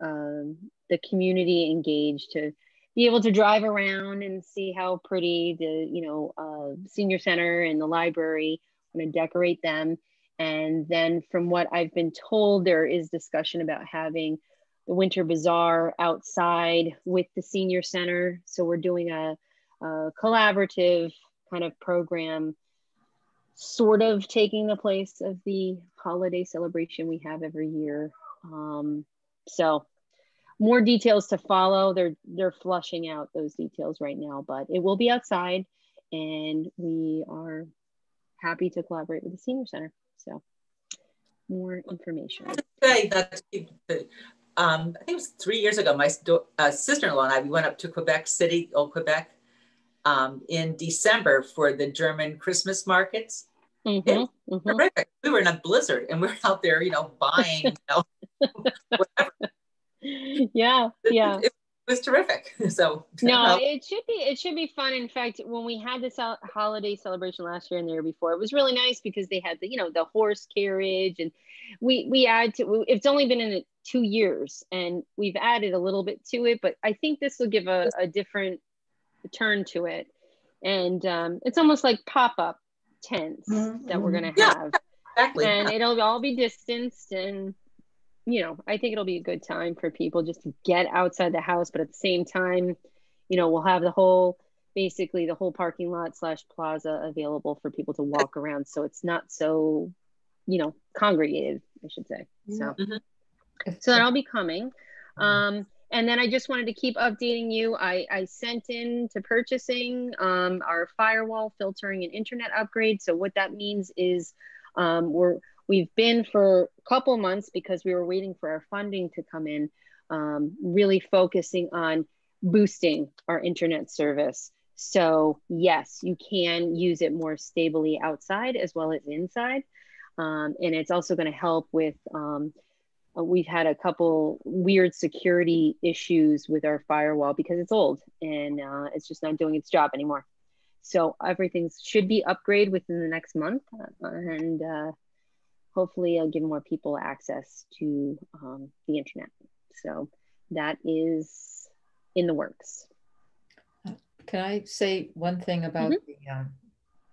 the community engaged to be able to drive around and see how pretty the, you know, Senior Center and the library, I'm going to decorate them. And then from what I've been told, there is discussion about having the Winter Bazaar outside with the Senior Center. So we're doing a collaborative kind of program, sort of taking the place of the holiday celebration we have every year. So more details to follow. They're flushing out those details right now, but it will be outside, and we are happy to collaborate with the Senior Center. So more information. Say that I think it was 3 years ago, my sister-in-law and I, we went up to Quebec City, old Quebec, in December for the German Christmas markets. Terrific. We were in a blizzard and we're out there, you know, buying, you know, whatever. Yeah. It was terrific. So no, it should be fun. In fact, when we had this holiday celebration last year and the year before, it was really nice because they had the, you know, the horse carriage, and we add to, it's only been in 2 years and we've added a little bit to it, but I think this will give a different turn to it. And it's almost like pop-up tents that we're going to have. Exactly. And it'll all be distanced, and you know, I think it'll be a good time for people just to get outside the house, but at the same time, you know, we'll have basically the whole parking lot / plaza available for people to walk around. So it's not so, you know, congregated, I should say. So, so that'll be coming. And then I just wanted to keep updating you. I sent in to purchasing our firewall filtering and internet upgrade. So what that means is we've been for a couple months, because we were waiting for our funding to come in, really focusing on boosting our internet service. So yes, you can use it more stably outside as well as inside. And it's also going to help with, we've had a couple weird security issues with our firewall because it's old and it's just not doing its job anymore. So everything should be upgraded within the next month, and hopefully it'll give more people access to the internet. So that is in the works. Can I say one thing about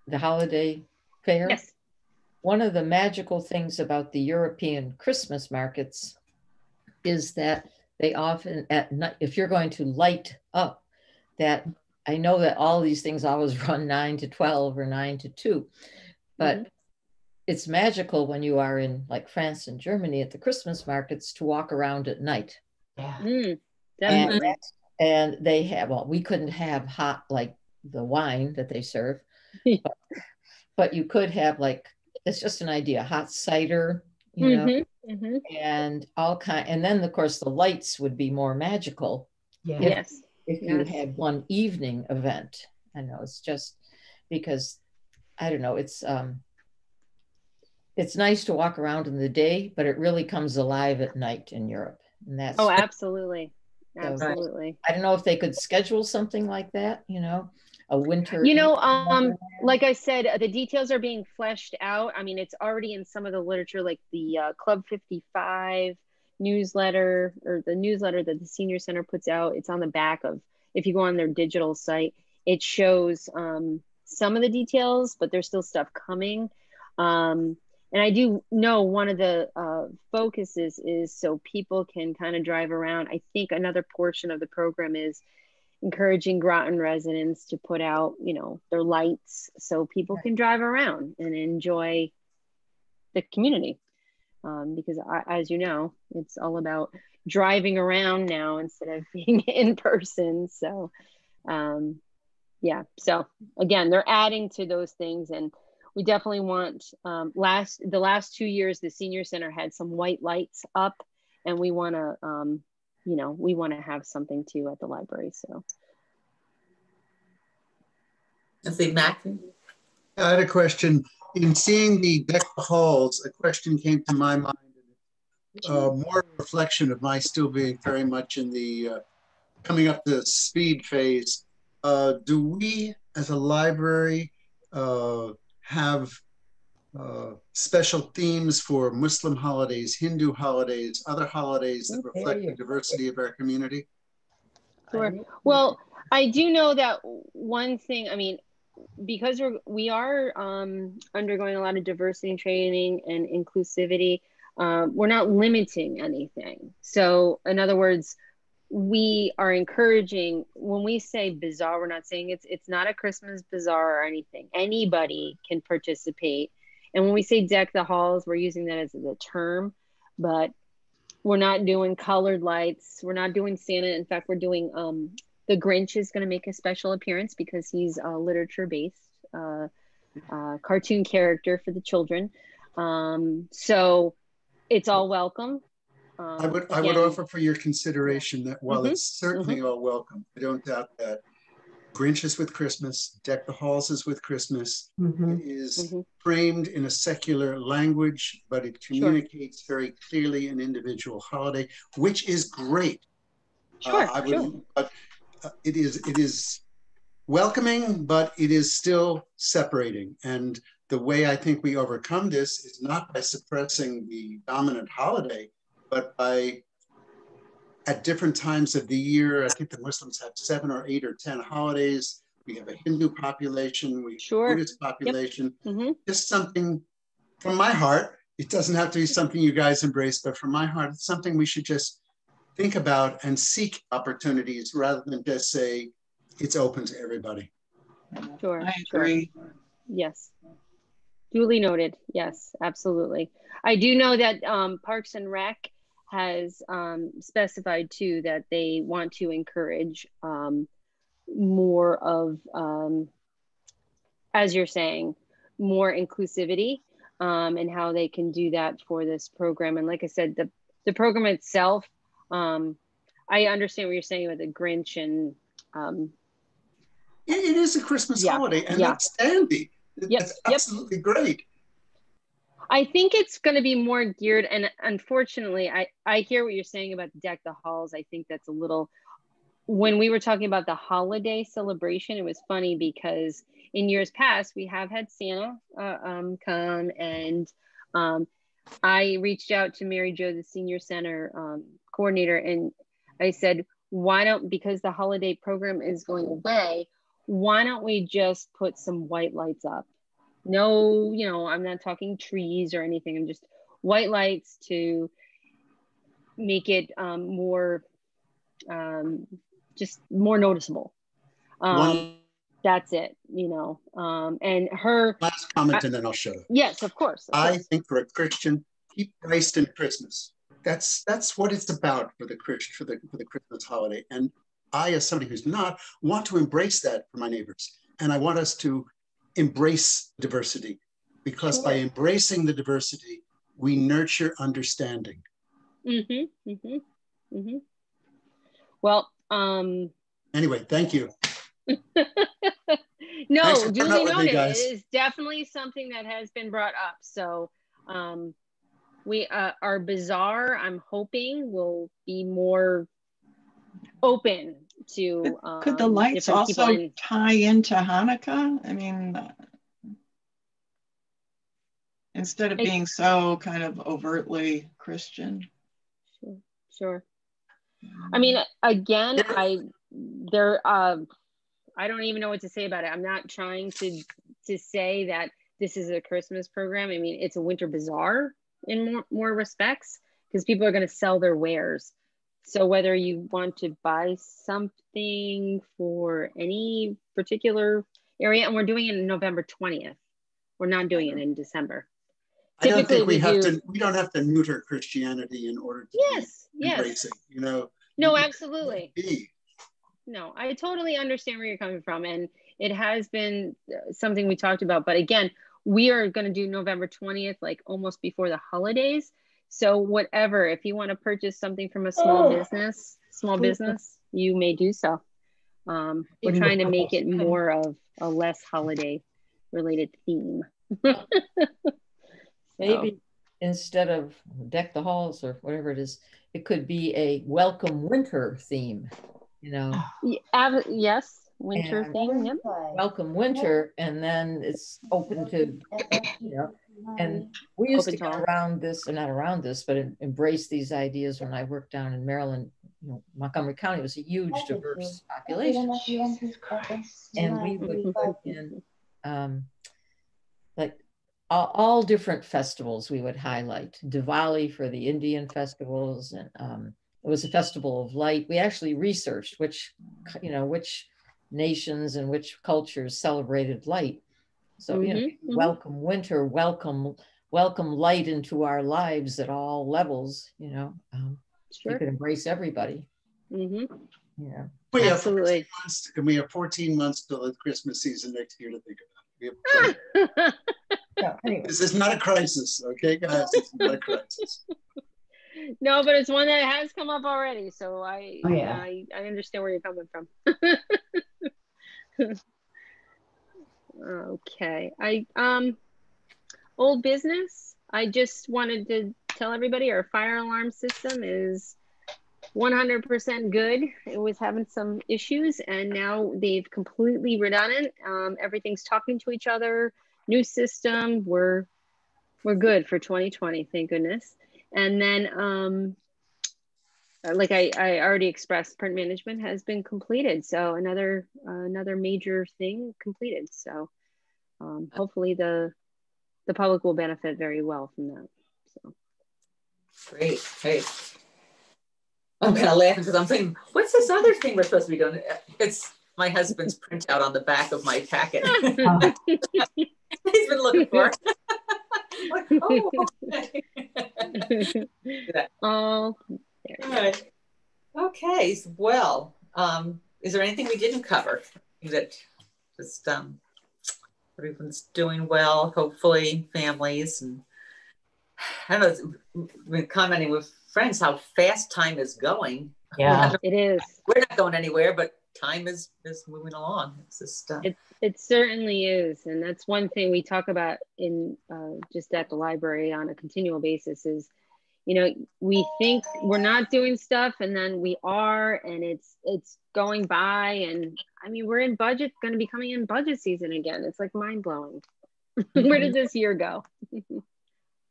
the holiday fair? Yes. One of the magical things about the European Christmas markets is that they often at night, if you're going to light up, that I know that all these things always run 9 to 12 or 9 to 2, but it's magical when you are in like France and Germany at the Christmas markets to walk around at night. Yeah. Definitely. And they have, well, we couldn't have hot, like the wine that they serve, but you could have, like, it's just an idea, hot cider, you know, and all kind. And then of course the lights would be more magical. Yeah. If you had one evening event. I know, it's just because, I don't know, it's nice to walk around in the day, but it really comes alive at night in Europe. And that's, oh, absolutely. So, Absolutely. I don't know if they could schedule something like that, you know, a winter. You know, like I said, the details are being fleshed out. I mean, it's already in some of the literature, like the Club 55 newsletter, or the newsletter that the Senior Center puts out. It's on the back of, if you go on their digital site, it shows some of the details, but there's still stuff coming. And I do know one of the focuses is so people can kind of drive around. I think another portion of the program is encouraging Groton residents to put out, you know, their lights so people can drive around and enjoy the community. Because as you know, it's all about driving around now instead of being in person. So yeah, so again, they're adding to those things, and we definitely want, the last 2 years, the senior center had some white lights up, and we want to, you know, we want to have something too at the library. So. Let's see, Mac. I had a question. In seeing the deck the halls, a question came to my mind. More reflection of my still being very much in the coming up the speed phase. Do we, as a library, have special themes for Muslim holidays, Hindu holidays, other holidays that reflect the diversity of our community? Sure. Well, I do know that one thing, I mean, because we are undergoing a lot of diversity training and inclusivity, we're not limiting anything. So in other words, we are encouraging, when we say bazaar, we're not saying it's not a Christmas bazaar or anything. Anybody can participate. And when we say deck the halls, we're using that as a term, but we're not doing colored lights. We're not doing Santa. In fact, we're doing, the Grinch is going to make a special appearance because he's a literature-based cartoon character for the children. So it's all welcome. I would offer for your consideration that while it's certainly all welcome, I don't doubt that Grinch is with Christmas, Deck the Halls is with Christmas. It is framed in a secular language, but it communicates very clearly an individual holiday, which is great. But it is welcoming, but it is still separating. And the way I think we overcome this is not by suppressing the dominant holiday, but by, at different times of the year, I think the Muslims have 7 or 8 or 10 holidays. We have a Hindu population, we have a Buddhist population. Just something from my heart. It doesn't have to be something you guys embrace, but from my heart, it's something we should just think about and seek opportunities rather than just say it's open to everybody. Sure. I agree. Yes. Duly noted. Yes, absolutely. I do know that Parks and Rec has specified too that they want to encourage more of, as you're saying, more inclusivity and how they can do that for this program. And like I said, the program itself, I understand what you're saying about the Grinch and it is a Christmas holiday, and that's dandy. That's absolutely great. I think it's going to be more geared, and unfortunately, I hear what you're saying about Deck the Halls. I think that's a little, when we were talking about the holiday celebration, it was funny because in years past, we have had Santa come, and I reached out to Mary Jo, the senior center coordinator, and I said, why don't, because the holiday program is going away, why don't we just put some white lights up? No, you know, I'm not talking trees or anything. I'm just white lights to make it more, just more noticeable. That's it, you know. And her last comment, and then I'll shut up. Yes, of course. I think for a Christian, keep Christ in Christmas. That's what it's about for the Christmas holiday. And I, as somebody who's not, want to embrace that for my neighbors. And I want us to embrace diversity, because by embracing the diversity, we nurture understanding. Well, anyway, thank you. No, duly noted. It is definitely something that has been brought up. So we our bazaar, I'm hoping, will be more open to could the lights also tie into Hanukkah? I mean, instead of being so kind of overtly Christian. Sure. I mean, again, I don't even know what to say about it. I'm not trying to say that this is a Christmas program. I mean, it's a winter bazaar in more respects, because people are going to sell their wares. So whether you want to buy something for any particular area, and we're doing it on November 20th. We're not doing it in December. I don't think we don't have to neuter Christianity in order to embrace it, you know. No, absolutely. No, I totally understand where you're coming from. And it has been something we talked about. But again, we are going to do November 20th, like almost before the holidays. So whatever, if you want to purchase something from a small business, you may do so. We're trying to make it more of a less holiday related theme. Maybe instead of deck the halls or whatever it is, it could be a welcome winter theme, you know. Yes, winter theme. Yep. Welcome winter, and then it's open to, you know. And we used to get around this, or not around this, but embrace these ideas when I worked down in Maryland. You know, Montgomery County was a huge, diverse population, and we would put in like all different festivals. We would highlight Diwali for the Indian festivals, and it was a festival of light. We actually researched which nations and which cultures celebrated light. So, you know, welcome winter, welcome light into our lives at all levels, you know. You could embrace everybody. Yeah. We have 14 months, and we have 14 months till the Christmas season next year to think about it. Anyway. This is not a crisis, okay, guys? It's not a crisis. No, but it's one that has come up already, so I understand where you're coming from. Okay, old business. I just wanted to tell everybody our fire alarm system is 100% good. It was having some issues, and now they've completely redone it. Everything's talking to each other. New system. We're good for 2020, thank goodness. And then like I already expressed, print management has been completed, so another major thing completed. So hopefully the public will benefit very well from that. So great. I'm kind of laughing because I'm thinking, what's this other thing we're supposed to be doing? It's my husband's printout on the back of my packet. He's been looking for it. Like, oh, okay. Okay, well, is there anything we didn't cover that just everyone's doing well, hopefully, families, and I don't know, we've been commenting with friends how fast time is going. Yeah, it is. We're not going anywhere, but time is moving along. It's just it certainly is, and that's one thing we talk about in just at the library on a continual basis is, you know, we think we're not doing stuff, and then we are, and it's going by, and I mean, we're going to be coming in budget season again. It's like mind blowing. Where did this year go?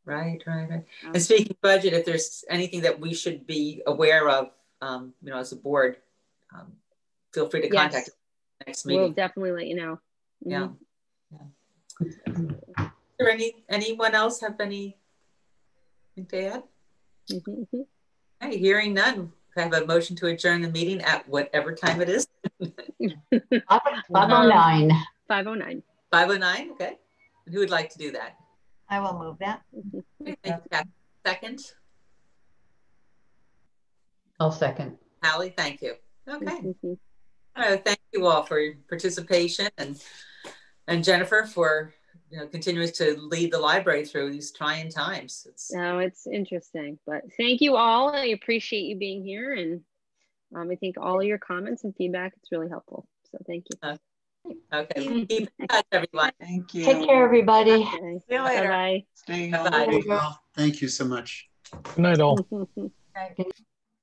Right. And speaking of budget, if there's anything that we should be aware of, you know, as a board, feel free to contact us next meeting. We'll definitely let you know. Yeah. Is there anyone else have anything to add? Hey, hearing none, I have a motion to adjourn the meeting at whatever time it is. 5:09. 5:09. 5:09. Okay. And who would like to do that? I will move that. Okay, thank you, Kathy. Second. I'll second. Hallie, thank you. Okay. Thank you all for your participation, and Jennifer for continuing to lead the library through these trying times. It's interesting, but thank you all. I appreciate you being here, and I think all of your comments and feedback, it's really helpful. So thank you. Okay, keep in touch, everyone. Thank you. Take care, everybody. Okay. See you later. Bye-bye. Stay Bye-bye. healthy. Thank you so much. Good night, all. Good